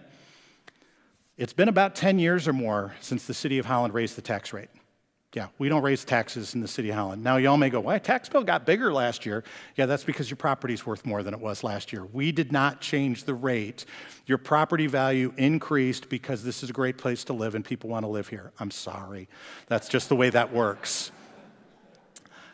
it's been about 10 years or more since the City of Holland raised the tax rate. Yeah, we don't raise taxes in the City of Holland. Now, y'all may go, why, tax bill got bigger last year. Yeah, that's because your property's worth more than it was last year. We did not change the rate. Your property value increased because this is a great place to live and people want to live here. I'm sorry. That's just the way that works.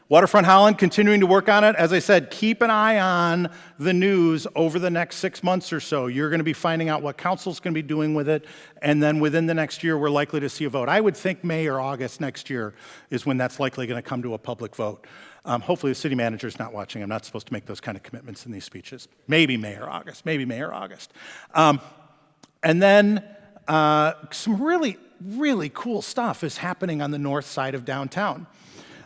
Waterfront Holland, continuing to work on it. As I said, keep an eye on the news over the next 6 months or so. You're going to be finding out what council's going to be doing with it, and then within the next year, we're likely to see a vote. I would think May or August next year is when that's likely going to come to a public vote. Hopefully the city manager's not watching. I'm not supposed to make those kind of commitments in these speeches. Maybe May or August, maybe May or August. And then some really, really cool stuff is happening on the north side of downtown.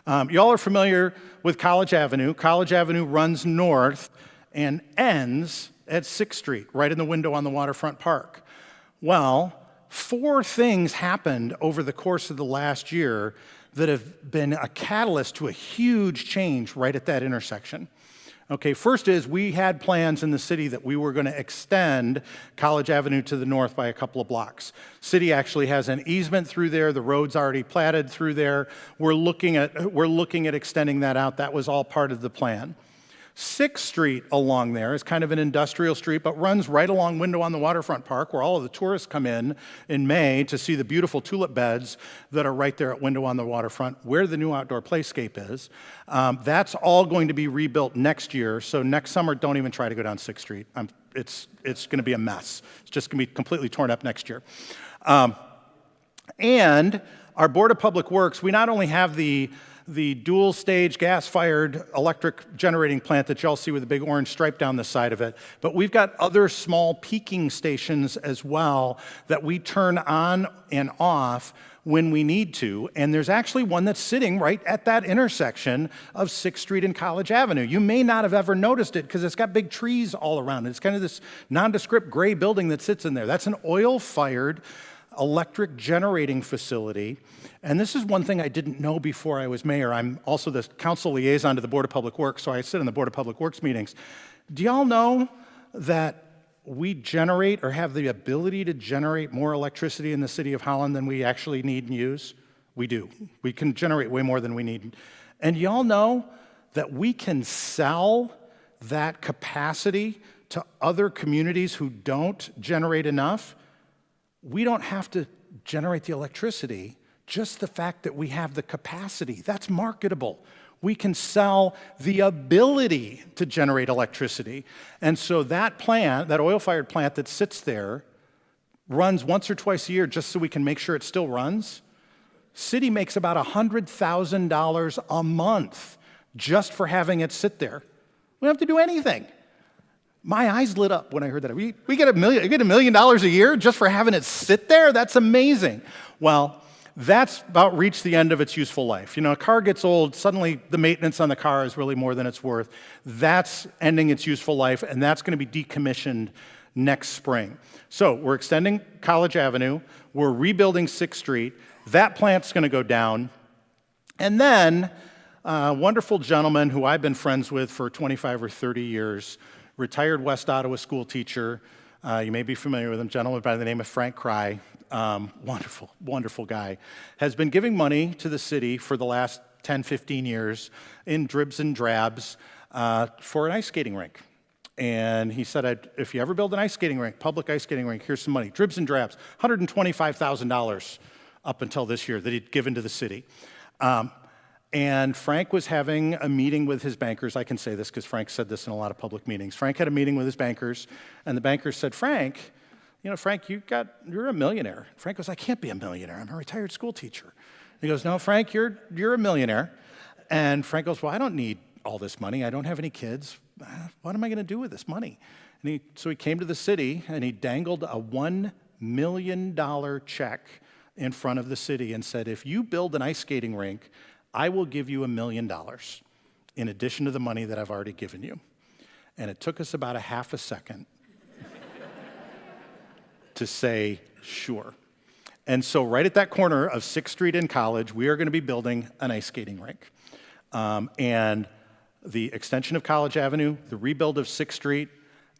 Y'all are familiar with College Avenue. College Avenue runs north and ends at 6th Street, right in the window on the Waterfront Park. Well, 4 things happened over the course of the last year that have been a catalyst to a huge change right at that intersection. Okay, first is we had plans in the city that we were going to extend College Avenue to the north by a couple of blocks. City actually has an easement through there. The road's already platted through there. We're looking at extending that out. That was all part of the plan. 6th Street along there is kind of an industrial street, but runs right along window on the Waterfront Park, where all of the tourists come in May to see the beautiful tulip beds that are right there at window on the waterfront, where the new outdoor playscape is. That's all going to be rebuilt next year, so next summer, don't even try to go down 6th Street. It's going to be a mess. It's just going to be completely torn up next year. And our Board of Public Works, we not only have the dual-stage gas-fired electric generating plant that y'all see with the big orange stripe down the side of it, but we've got other small peaking stations as well that we turn on and off when we need to, and there's actually one that's sitting right at that intersection of 6th Street and College Avenue. You may not have ever noticed it because it's got big trees all around it. It's kind of this nondescript gray building that sits in there. That's an oil-fired electric generating facility. And this is one thing I didn't know before I was mayor. I'm also the council liaison to the Board of Public Works, so I sit in the Board of Public Works meetings. Do y'all know that we generate or have the ability to generate more electricity in the city of Holland than we actually need and use? We do. We can generate way more than we need. And y'all know that we can sell that capacity to other communities who don't generate enough. We don't have to generate the electricity, just the fact that we have the capacity. That's marketable. We can sell the ability to generate electricity. And so that plant, that oil-fired plant that sits there, runs once or twice a year just so we can make sure it still runs. City makes about $100,000 a month just for having it sit there. We don't have to do anything. My eyes lit up when I heard that. We get $1 million a year just for having it sit there? That's amazing. Well, that's about reached the end of its useful life. You know, a car gets old, suddenly the maintenance on the car is really more than it's worth. That's ending its useful life, and that's going to be decommissioned next spring. So we're extending College Avenue. We're rebuilding 6th Street. That plant's going to go down. And then a wonderful gentleman who I've been friends with for 25 or 30 years, retired West Ottawa school teacher. You may be familiar with him, a gentleman by the name of Frank Cry. Wonderful, wonderful guy. Has been giving money to the city for the last 10, 15 years in dribs and drabs for an ice skating rink. And he said, if you ever build an ice skating rink, public ice skating rink, here's some money. Dribs and drabs, $125,000 up until this year that he'd given to the city. And Frank was having a meeting with his bankers. I can say this because Frank said this in a lot of public meetings. Frank had a meeting with his bankers, and the bankers said, Frank, you're a millionaire. Frank goes, I can't be a millionaire. I'm a retired school teacher. He goes, no, Frank, you're a millionaire. And Frank goes, well, I don't need all this money. I don't have any kids. What am I going to do with this money? And so he came to the city, and he dangled a $1 million check in front of the city and said, if you build an ice skating rink, I will give you $1 million in addition to the money that I've already given you. And it took us about a half a second to say, sure. And so right at that corner of 6th Street and College, we are going to be building an ice skating rink. And the extension of College Avenue, the rebuild of 6th Street,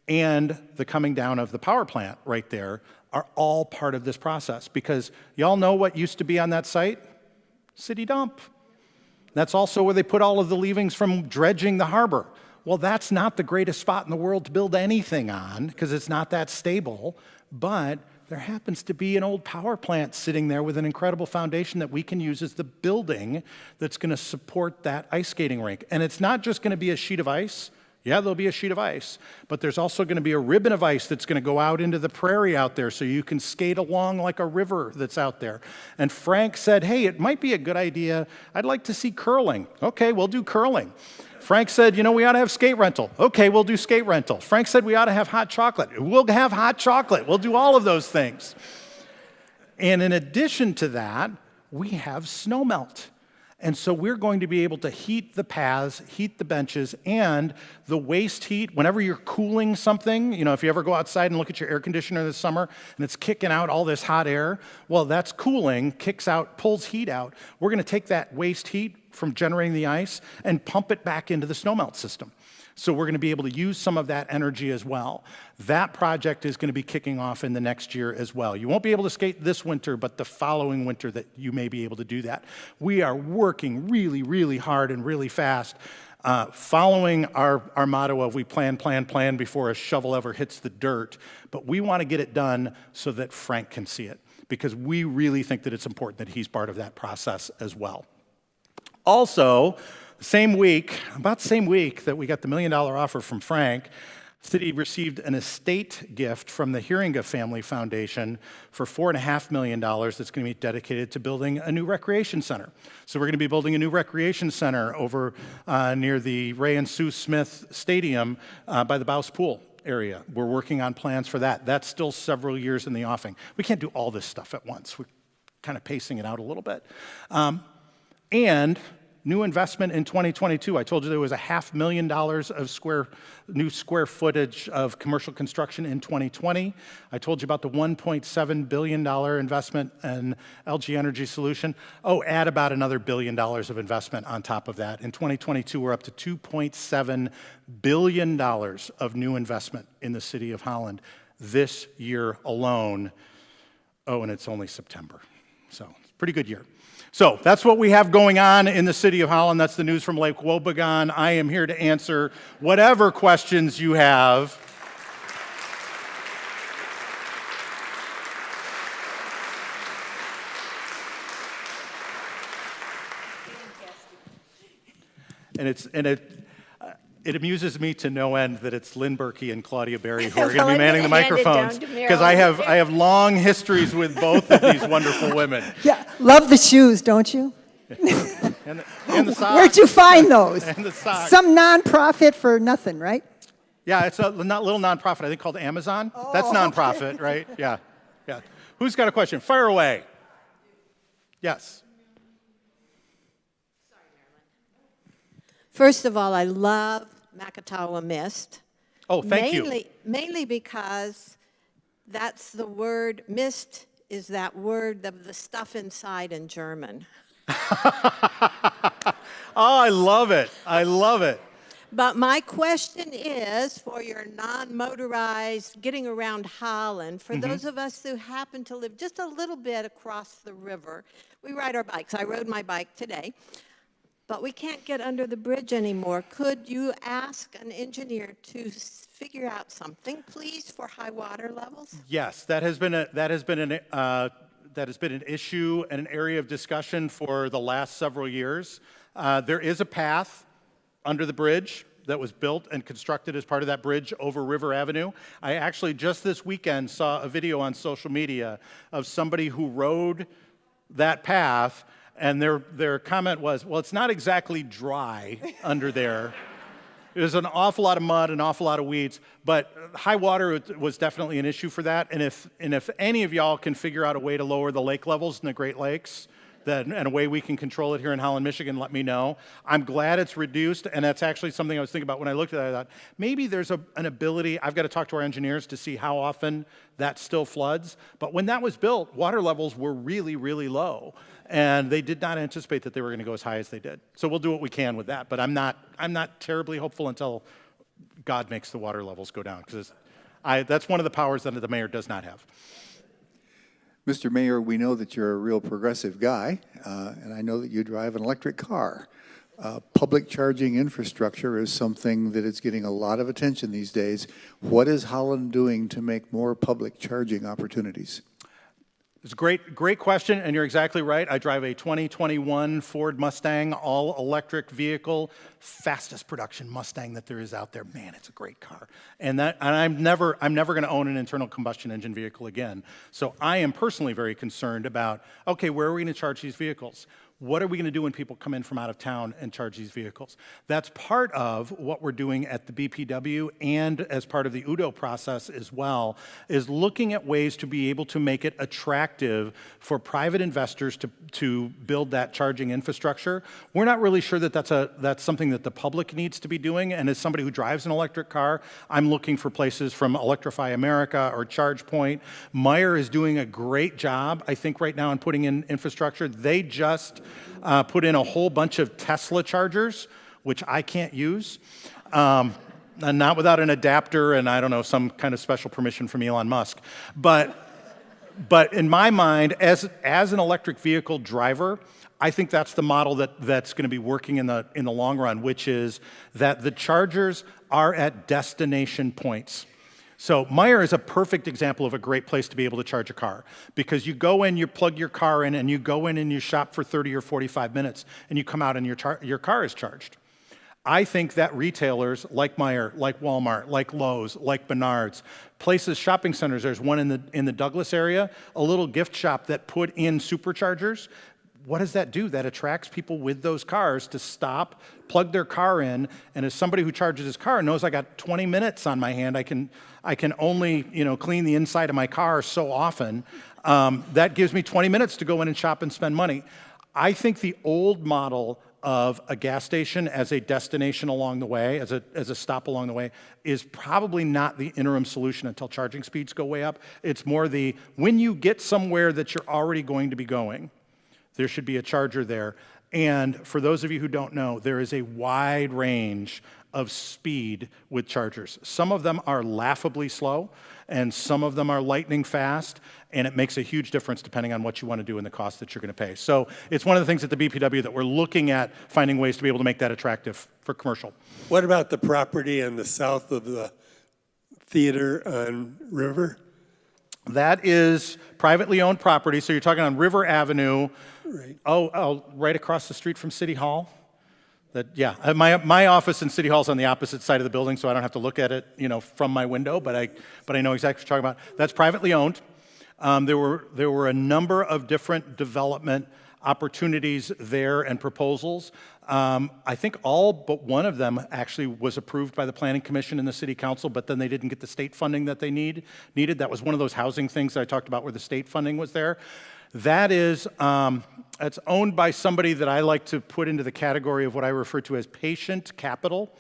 and the coming down of the power plant right there are all part of this process. Because y'all know what used to be on that site? City dump. That's also where they put all of the leavings from dredging the harbor. Well, that's not the greatest spot in the world to build anything on because it's not that stable, but there happens to be an old power plant sitting there with an incredible foundation that we can use as the building that's going to support that ice skating rink. And it's not just going to be a sheet of ice. Yeah, there'll be a sheet of ice, but there's also going to be a ribbon of ice that's going to go out into the prairie out there so you can skate along like a river that's out there. And Frank said, hey, it might be a good idea. I'd like to see curling. Okay, we'll do curling. Frank said, we ought to have skate rental. Okay, we'll do skate rental. Frank said we ought to have hot chocolate. We'll have hot chocolate. We'll do all of those things. And in addition to that, we have Snowmelt. And so we're going to be able to heat the paths, heat the benches, and the waste heat. Whenever you're cooling something, if you ever go outside and look at your air conditioner this summer and it's kicking out all this hot air, well, that's cooling, pulls heat out. We're going to take that waste heat from generating the ice and pump it back into the Snowmelt system. So we're going to be able to use some of that energy as well. That project is going to be kicking off in the next year as well. You won't be able to skate this winter, but the following winter that you may be able to do that. We are working really, really hard and really fast, following our motto of we plan before a shovel ever hits the dirt. But we want to get it done so that Frank can see it, because we really think that it's important that he's part of that process as well. Also, about the same week that we got the $1 million offer from Frank, City received an estate gift from the Hiringa Family Foundation for $4.5 million that's going to be dedicated to building a new recreation center. So we're going to be building a new recreation center over near the Ray and Sue Smith Stadium by the Bouse Pool area. We're working on plans for that. That's still several years in the offing. We can't do all this stuff at once. We're kind of pacing it out a little bit. And new investment in 2022. I told you there was $500,000 of new square footage of commercial construction in 2020. I told you about the $1.7 billion investment in LG Energy Solution. Oh, add about another $1 billion of investment on top of that. In 2022, we're up to $2.7 billion of new investment in the city of Holland this year alone. Oh, and it's only September. So it's a pretty good year. So that's what we have going on in the city of Holland. That's the news from Lake Wobegon. I am here to answer whatever questions you have. And it amuses me to no end that it's Lynn Berkey and Claudia Berry who are going to be manning the microphones, because I have long histories with both of these wonderful women. Yeah, love the shoes, don't you? And the socks. Where'd you find those? And the socks. Some nonprofit for nothing, right? Yeah, it's a little nonprofit, I think, called Amazon. Oh, that's nonprofit, okay. Right? Yeah. Who's got a question? Fire away. Yes. First of all, I love Macatawa mist. Oh, thank you. Mainly because that's the word, mist is that word of the stuff inside in German. Oh, I love it. I love it. But my question is for your non-motorized getting around Holland, for those of us who happen to live just a little bit across the river, we ride our bikes. I rode my bike today. But we can't get under the bridge anymore. Could you ask an engineer to figure out something, please, for high water levels? Yes, that has been an issue and an area of discussion for the last several years. There is a path under the bridge that was built and constructed as part of that bridge over River Avenue. I actually just this weekend saw a video on social media of somebody who rode that path. And their comment was, well, it's not exactly dry under there. There's an awful lot of mud, an awful lot of weeds, but high water was definitely an issue for that. And if any of y'all can figure out a way to lower the lake levels in the Great Lakes, and a way we can control it here in Holland, Michigan, let me know. I'm glad it's reduced, and that's actually something I was thinking about when I looked at it. I thought, maybe there's an ability, I've got to talk to our engineers to see how often that still floods. But when that was built, water levels were really, really low, and they did not anticipate that they were going to go as high as they did. So we'll do what we can with that, but I'm not terribly hopeful until God makes the water levels go down, because that's one of the powers that the mayor does not have. Mr. Mayor, we know that you're a real progressive guy, and I know that you drive an electric car. Public charging infrastructure is something that is getting a lot of attention these days. What is Holland doing to make more public charging opportunities? It's a great question, and you're exactly right. I drive a 2021 Ford Mustang, all-electric vehicle, fastest production Mustang that there is out there. Man, it's a great car. And I'm never going to own an internal combustion engine vehicle again. So I am personally very concerned about, okay, where are we going to charge these vehicles? What are we going to do when people come in from out of town and charge these vehicles? That's part of what we're doing at the BPW and as part of the UDO process as well, is looking at ways to be able to make it attractive for private investors to build that charging infrastructure. We're not really sure that that's something that the public needs to be doing, and as somebody who drives an electric car, I'm looking for places from Electrify America or ChargePoint. Meyer is doing a great job, I think, right now in putting in infrastructure. They just put in a whole bunch of Tesla chargers, which I can't use, and not without an adapter and, I don't know, some kind of special permission from Elon Musk. But in my mind, as an electric vehicle driver, I think that's the model that's going to be working in the long run, which is that the chargers are at destination points. So Meyer is a perfect example of a great place to be able to charge a car, because you go in, you plug your car in, and you go in and you shop for 30 or 45 minutes, and you come out and your car is charged. I think that retailers like Meijer, like Walmart, like Lowe's, like Menards, places, shopping centers, there's one in the Douglas area, a little gift shop that put in superchargers. What does that do? That attracts people with those cars to stop, plug their car in, and as somebody who charges his car knows I got 20 minutes on my hand, I can only clean the inside of my car so often. That gives me 20 minutes to go in and shop and spend money. I think the old model of a gas station as a destination along the way, as a stop along the way, is probably not the interim solution until charging speeds go way up. It's more when you get somewhere that you're already going to be going, there should be a charger there. And for those of you who don't know, there is a wide range of speed with chargers. Some of them are laughably slow, and some of them are lightning fast, and it makes a huge difference depending on what you want to do and the cost that you're going to pay. So it's one of the things at the BPW that we're looking at, finding ways to be able to make that attractive for commercial. What about the property on the south of the theater on River? That is privately owned property, so you're talking on River Avenue. Right. Right across the street from City Hall. My office in City Hall is on the opposite side of the building, so I don't have to look at it, from my window. But I know exactly what you're talking about. That's privately owned. There were a number of different development opportunities there and proposals. I think all but one of them actually was approved by the Planning Commission and the City Council, but then they didn't get the state funding that they needed. That was one of those housing things that I talked about where the state funding was there. That is, it's owned by somebody that I like to put into the category of what I refer to as patient capital,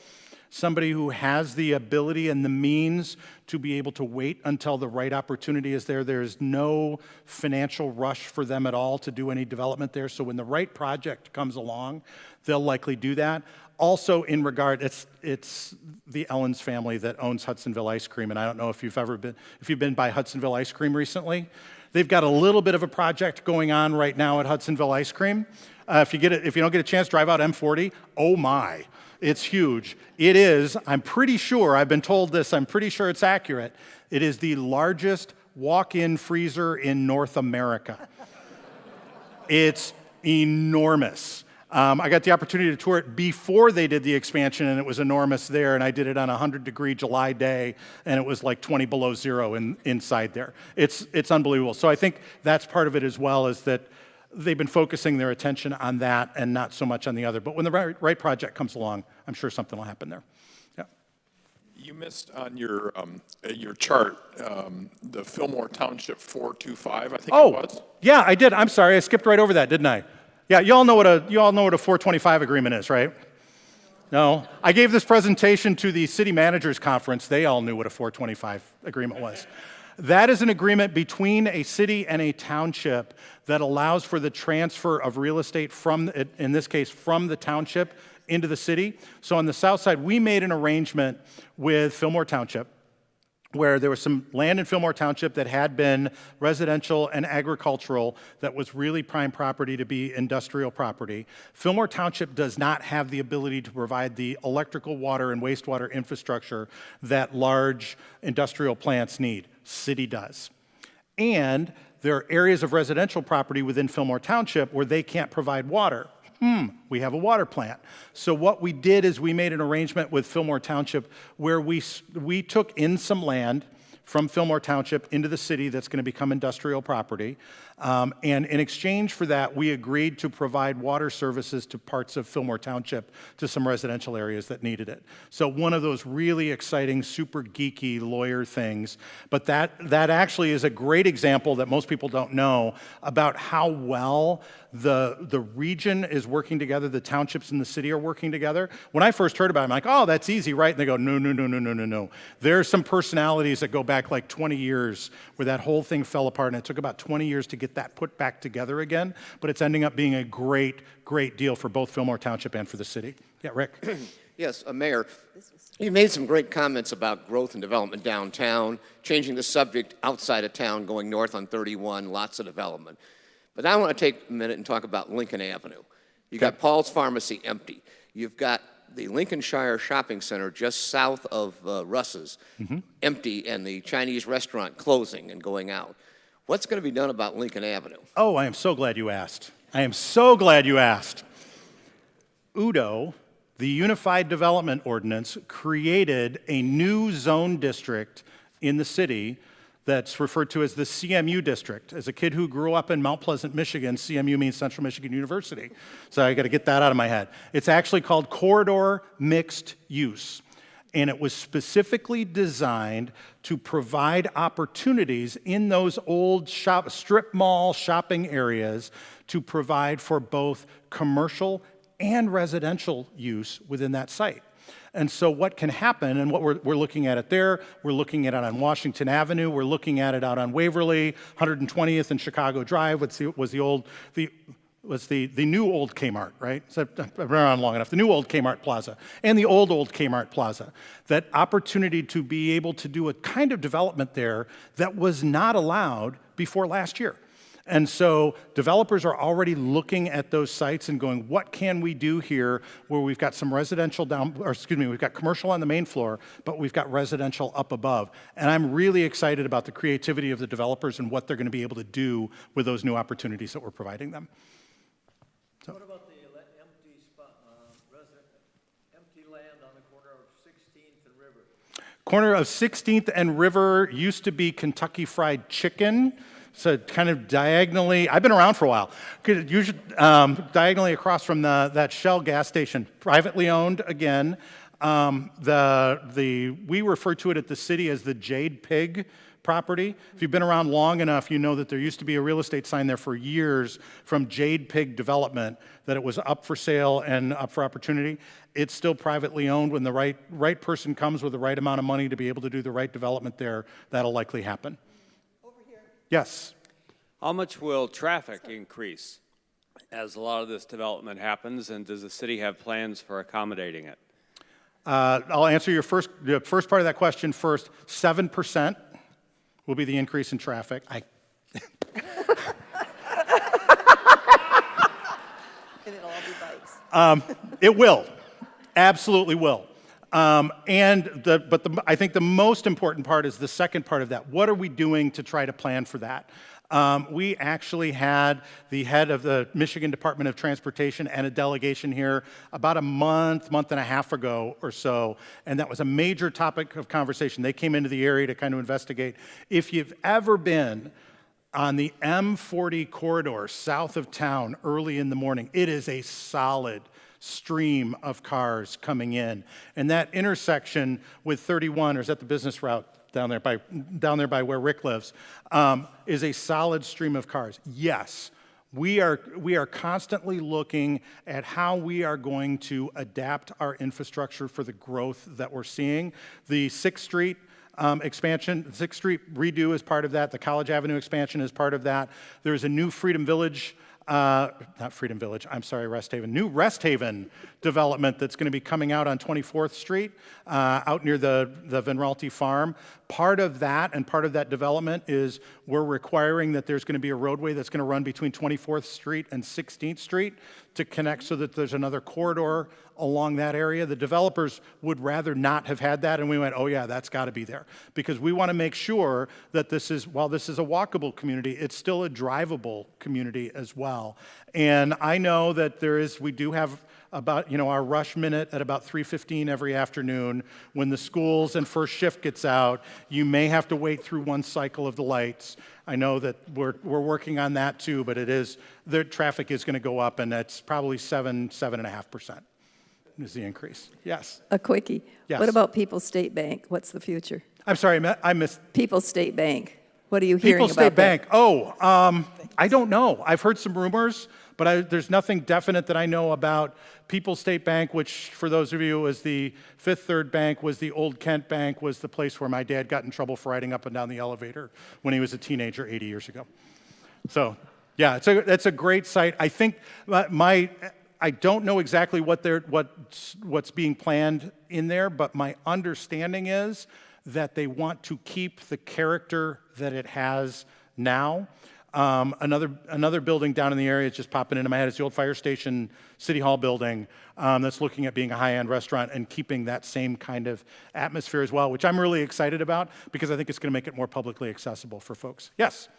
somebody who has the ability and the means to be able to wait until the right opportunity is there. There's no financial rush for them at all to do any development there. So when the right project comes along, they'll likely do that. Also in regard, it's the Ellens family that owns Hudsonville Ice Cream, and I don't know if you've been by Hudsonville Ice Cream recently. They've got a little bit of a project going on right now at Hudsonville Ice Cream. If you don't get a chance, drive out M40. Oh my, it's huge. It is, I'm pretty sure, I've been told this, I'm pretty sure it's accurate. It is the largest walk-in freezer in North America. It's enormous. I got the opportunity to tour it before they did the expansion, and it was enormous there, and I did it on a 100-degree July day, and it was like 20 below zero inside there. It's unbelievable. So I think that's part of it as well, is that they've been focusing their attention on that and not so much on the other. But when the right project comes along, I'm sure something will happen there. Yeah. You missed on your chart the Fillmore Township 425, I think it was. Yeah, I did. I'm sorry, I skipped right over that, didn't I? Yeah, you all know what a 425 agreement is, right? No, I gave this presentation to the city managers conference. They all knew what a 425 agreement was. That is an agreement between a city and a township that allows for the transfer of real estate from, in this case, from the township into the city. So on the south side, we made an arrangement with Fillmore Township where there was some land in Fillmore Township that had been residential and agricultural that was really prime property to be industrial property. Fillmore Township does not have the ability to provide the electrical, water, and wastewater infrastructure that large industrial plants need. City does. And there are areas of residential property within Fillmore Township where they can't provide water. We have a water plant. So what we did is we made an arrangement with Fillmore Township where we took in some land from Fillmore Township into the city that's going to become industrial property. And in exchange for that, we agreed to provide water services to parts of Fillmore Township to some residential areas that needed it. So one of those really exciting, super geeky lawyer things. But that actually is a great example that most people don't know about how well the region is working together, the townships and the city are working together. When I first heard about it, I'm like, oh, that's easy, right? And they go, no. There's some personalities that go back like 20 years where that whole thing fell apart, and it took about 20 years to get that put back together again, but it's ending up being a great deal for both Fillmore Township and for the city. Yeah, Rick? Yes, Mayor, you made some great comments about growth and development downtown, changing the subject outside of town, going north on 31, lots of development. But I want to take a minute and talk about Lincoln Avenue. You got Paul's Pharmacy empty. You've got the Lincolnshire Shopping Center just south of Russ's empty, and the Chinese restaurant closing and going out. What's going to be done about Lincoln Avenue? Oh, I am so glad you asked. Udo, the Unified Development Ordinance created a new zone district in the city that's referred to as the CMU district. As a kid who grew up in Mount Pleasant, Michigan, CMU means Central Michigan University. So I got to get that out of my head. It's actually called Corridor Mixed Use. And it was specifically designed to provide opportunities in those old strip mall shopping areas to provide for both commercial and residential use within that site. And so what can happen, and what we're looking at it there, we're looking at it on Washington Avenue, we're looking at it out on Waverly, 120th and Chicago Drive was the new old Kmart, right? So I've been around long enough. The new old Kmart Plaza and the old Kmart Plaza. That opportunity to be able to do a kind of development there that was not allowed before last year. And so developers are already looking at those sites and going, what can we do here where we've got some residential we've got commercial on the main floor, but we've got residential up above. And I'm really excited about the creativity of the developers and what they're going to be able to do with those new opportunities that we're providing them. So. What about the empty land on the corner of 16th and River? Corner of 16th and River used to be Kentucky Fried Chicken. So kind of diagonally, I've been around for a while, usually, diagonally across from that Shell gas station, privately owned again. We refer to it at the city as the Jade Pig property. If you've been around long enough, you know that there used to be a real estate sign there for years from Jade Pig Development, that it was up for sale and up for opportunity. It's still privately owned. When the right person comes with the right amount of money to be able to do the right development there, that'll likely happen. Yes. How much will traffic increase as a lot of this development happens, and does the city have plans for accommodating it? I'll answer the first part of that question first. 7% will be the increase in traffic. And it'll all be bikes. It will. Absolutely will. I think the most important part is the second part of that. What are we doing to try to plan for that? We actually had the head of the Michigan Department of Transportation and a delegation here about a month and a half ago or so, and that was a major topic of conversation. They came into the area to kind of investigate. If you've ever been on the M40 corridor south of town early in the morning, it is a solid stream of cars coming in. And that intersection with 31, or is that the business route down there by where Rick lives, is a solid stream of cars. Yes, we are constantly looking at how we are going to adapt our infrastructure for the growth that we're seeing. The 6th Street expansion, 6th Street redo is part of that. The College Avenue expansion is part of that. There's a new Freedom Village, not Freedom Village, I'm sorry, Rest Haven, new Rest Haven development that's going to be coming out on 24th Street, out near the Venralty Farm. Part of that and part of that development is we're requiring that there's going to be a roadway that's going to run between 24th Street and 16th Street to connect so that there's another corridor along that area. The developers would rather not have had that, and we went, oh yeah, that's got to be there. Because we want to make sure that while this is a walkable community, it's still a drivable community as well. And I know that we do have about, our rush minute at about 3:15 every afternoon. When the schools and first shift gets out, you may have to wait through one cycle of the lights. I know that we're working on that too, but the traffic is going to go up, and that's probably 7.5% is the increase. Yes. A quickie. Yes. What about People's State Bank? What's the future? I'm sorry, I missed. People's State Bank. What are you hearing People's about State Bank. that? Oh, I don't know. I've heard some rumors, but there's nothing definite that I know about People's State Bank, which, for those of you, was the Fifth Third Bank, was the old Kent Bank, was the place where my dad got in trouble for riding up and down the elevator when he was a teenager 80 years ago. So, yeah, it's a great site. I think I don't know exactly what's being planned in there, but my understanding is that they want to keep the character that it has now. Another building down in the area, it's just popping into my head, is the old fire station City Hall building that's looking at being a high-end restaurant and keeping that same kind of atmosphere as well, which I'm really excited about because I think it's going to make it more publicly accessible for folks. Yes?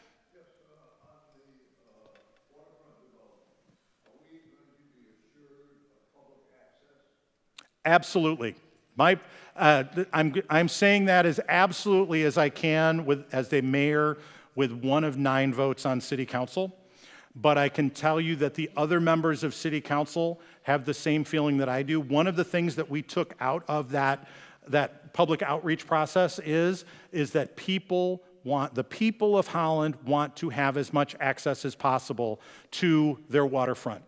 Absolutely. I'm saying that as absolutely as I can as the mayor with 1 of 9 votes on city council. But I can tell you that the other members of city council have the same feeling that I do. One of the things that we took out of that public outreach process is that the people of Holland want to have as much access as possible to their waterfront.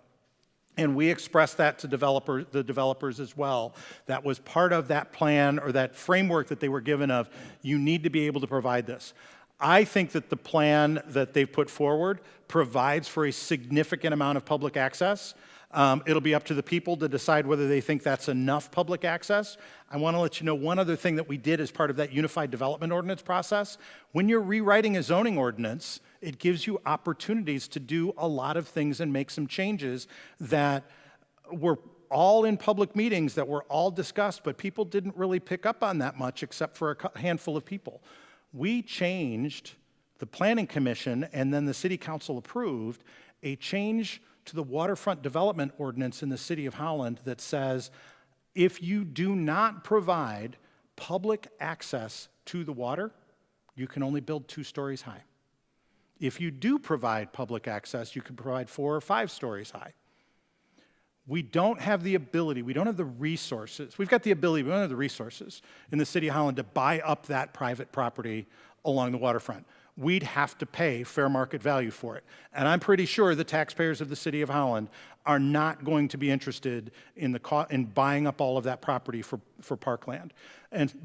And we expressed that to the developers as well. That was part of that plan or that framework that they were given of, you need to be able to provide this. I think that the plan that they've put forward provides for a significant amount of public access. It'll be up to the people to decide whether they think that's enough public access. I want to let you know one other thing that we did as part of that Unified Development Ordinance process. When you're rewriting a zoning ordinance, it gives you opportunities to do a lot of things and make some changes that were all in public meetings, that were all discussed, but people didn't really pick up on that much except for a handful of people. We changed, the Planning Commission and then the City Council approved a change to the Waterfront Development Ordinance in the City of Holland that says if you do not provide public access to the water, you can only build 2 stories high. If you do provide public access, you can provide 4 or 5 stories high. We don't have the ability, we don't have the resources. We've got the ability, we don't have the resources in the City of Holland to buy up that private property along the waterfront. We'd have to pay fair market value for it. And I'm pretty sure the taxpayers of the City of Holland are not going to be interested in buying up all of that property for parkland.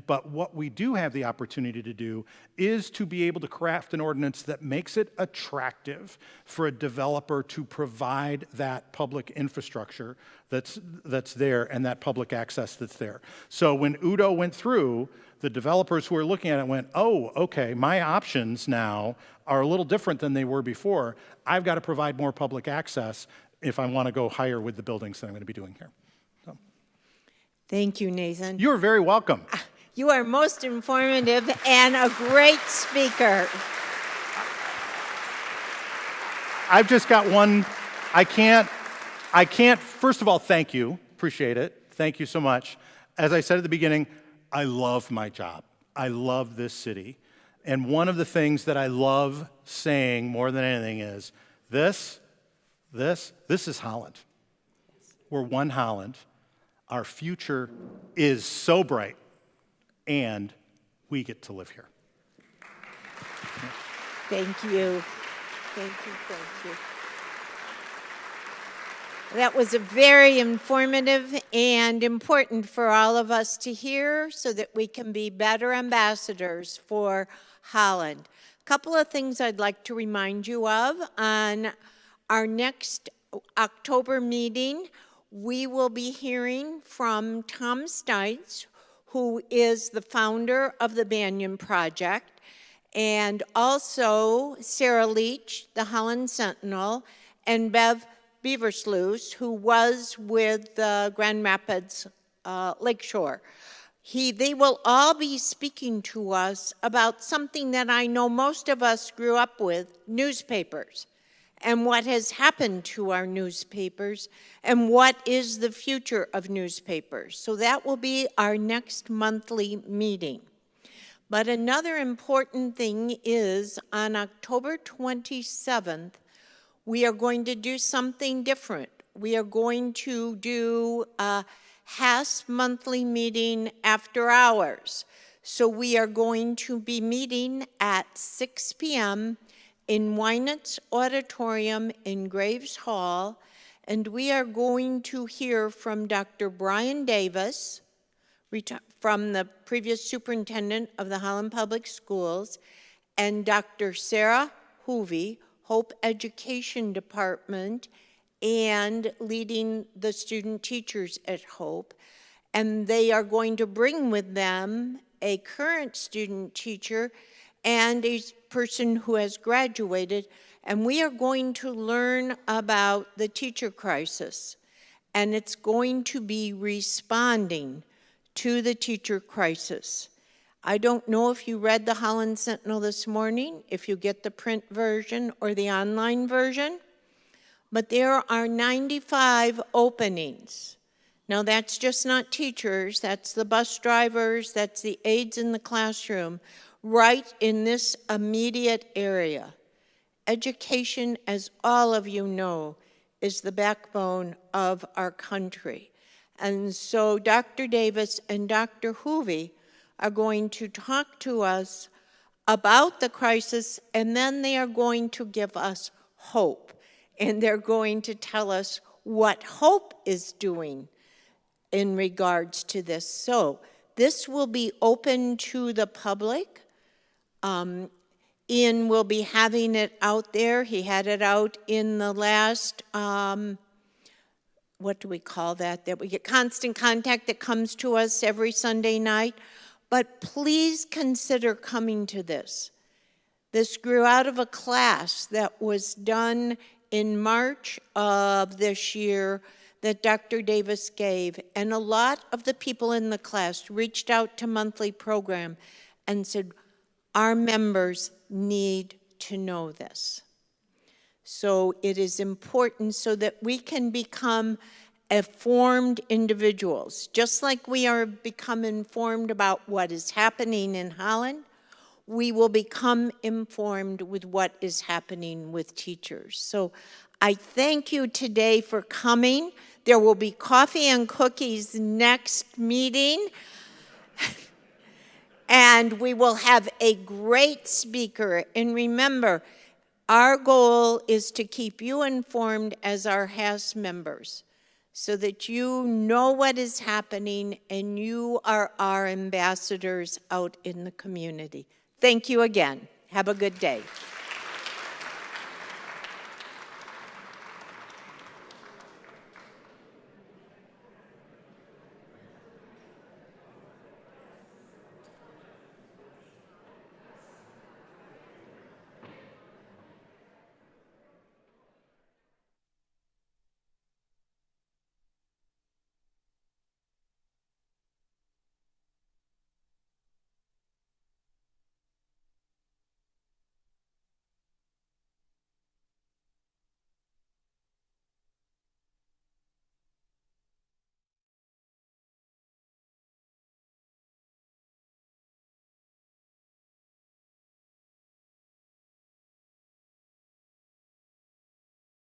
But what we do have the opportunity to do is to be able to craft an ordinance that makes it attractive for a developer to provide that public infrastructure that's there and that public access that's there. So when Udo went through, the developers who were looking at it went, oh, okay, my options now are a little different than they were before. I've got to provide more public access if I want to go higher with the buildings that I'm going to be doing here. So. Thank you, Nathan. You're very welcome. You are most informative and a great speaker. I've just got one. I can't, first of all, thank you. Appreciate it. Thank you so much. As I said at the beginning, I love my job. I love this city. And one of the things that I love saying more than anything is this is Holland. We're one Holland. Our future is so bright, and we get to live here. Thank you. Thank you, thank you. That was a very informative and important for all of us to hear so that we can be better ambassadors for Holland. A couple of things I'd like to remind you of. On our next October meeting, we will be hearing from Tom Stites, who is the founder of the Banyan Project, and also Sarah Leach, the Holland Sentinel, and Bev Beaversluis, who was with Grand Rapids Lakeshore. They will all be speaking to us about something that I know most of us grew up with, newspapers, and what has happened to our newspapers, and what is the future of newspapers. So that will be our next monthly meeting. But another important thing is on October 27th, we are going to do something different. We are going to do a HASS monthly meeting after hours. So we are going to be meeting at 6 p.m. in Wynant's Auditorium in Graves Hall, and we are going to hear from Dr. Brian Davis, from the previous superintendent of the Holland Public Schools, and Dr. Sarah Hoovey, Hope Education Department, and leading the student teachers at Hope. And they are going to bring with them a current student teacher and a person who has graduated, and we are going to learn about the teacher crisis, and it's going to be responding to the teacher crisis. I don't know if you read the Holland Sentinel this morning, if you get the print version or the online version, but there are 95 openings Now, that's just not teachers, that's the bus drivers, that's the aides in the classroom, right in this immediate area. Education, as all of you know, is the backbone of our country. And so Dr. Davis and Dr. Hoovey are going to talk to us about the crisis, and then they are going to give us hope. And they're going to tell us what hope is doing in regards to this. So this will be open to the public. Ian will be having it out there. He had it out in the last, what do we call that? That we get constant contact that comes to us every Sunday night. But please consider coming to this. This grew out of a class that was done in March of this year that Dr. Davis gave. And a lot of the people in the class reached out to Monthly Program and said, our members need to know this. So it is important so that we can become informed individuals. Just like we are become informed about what is happening in Holland, we will become informed with what is happening with teachers. So I thank you today for coming. There will be coffee and cookies next meeting. And we will have a great speaker. And remember, our goal is to keep you informed as our House members so that you know what is happening and you are our ambassadors out in the community. Thank you again. Have a good day.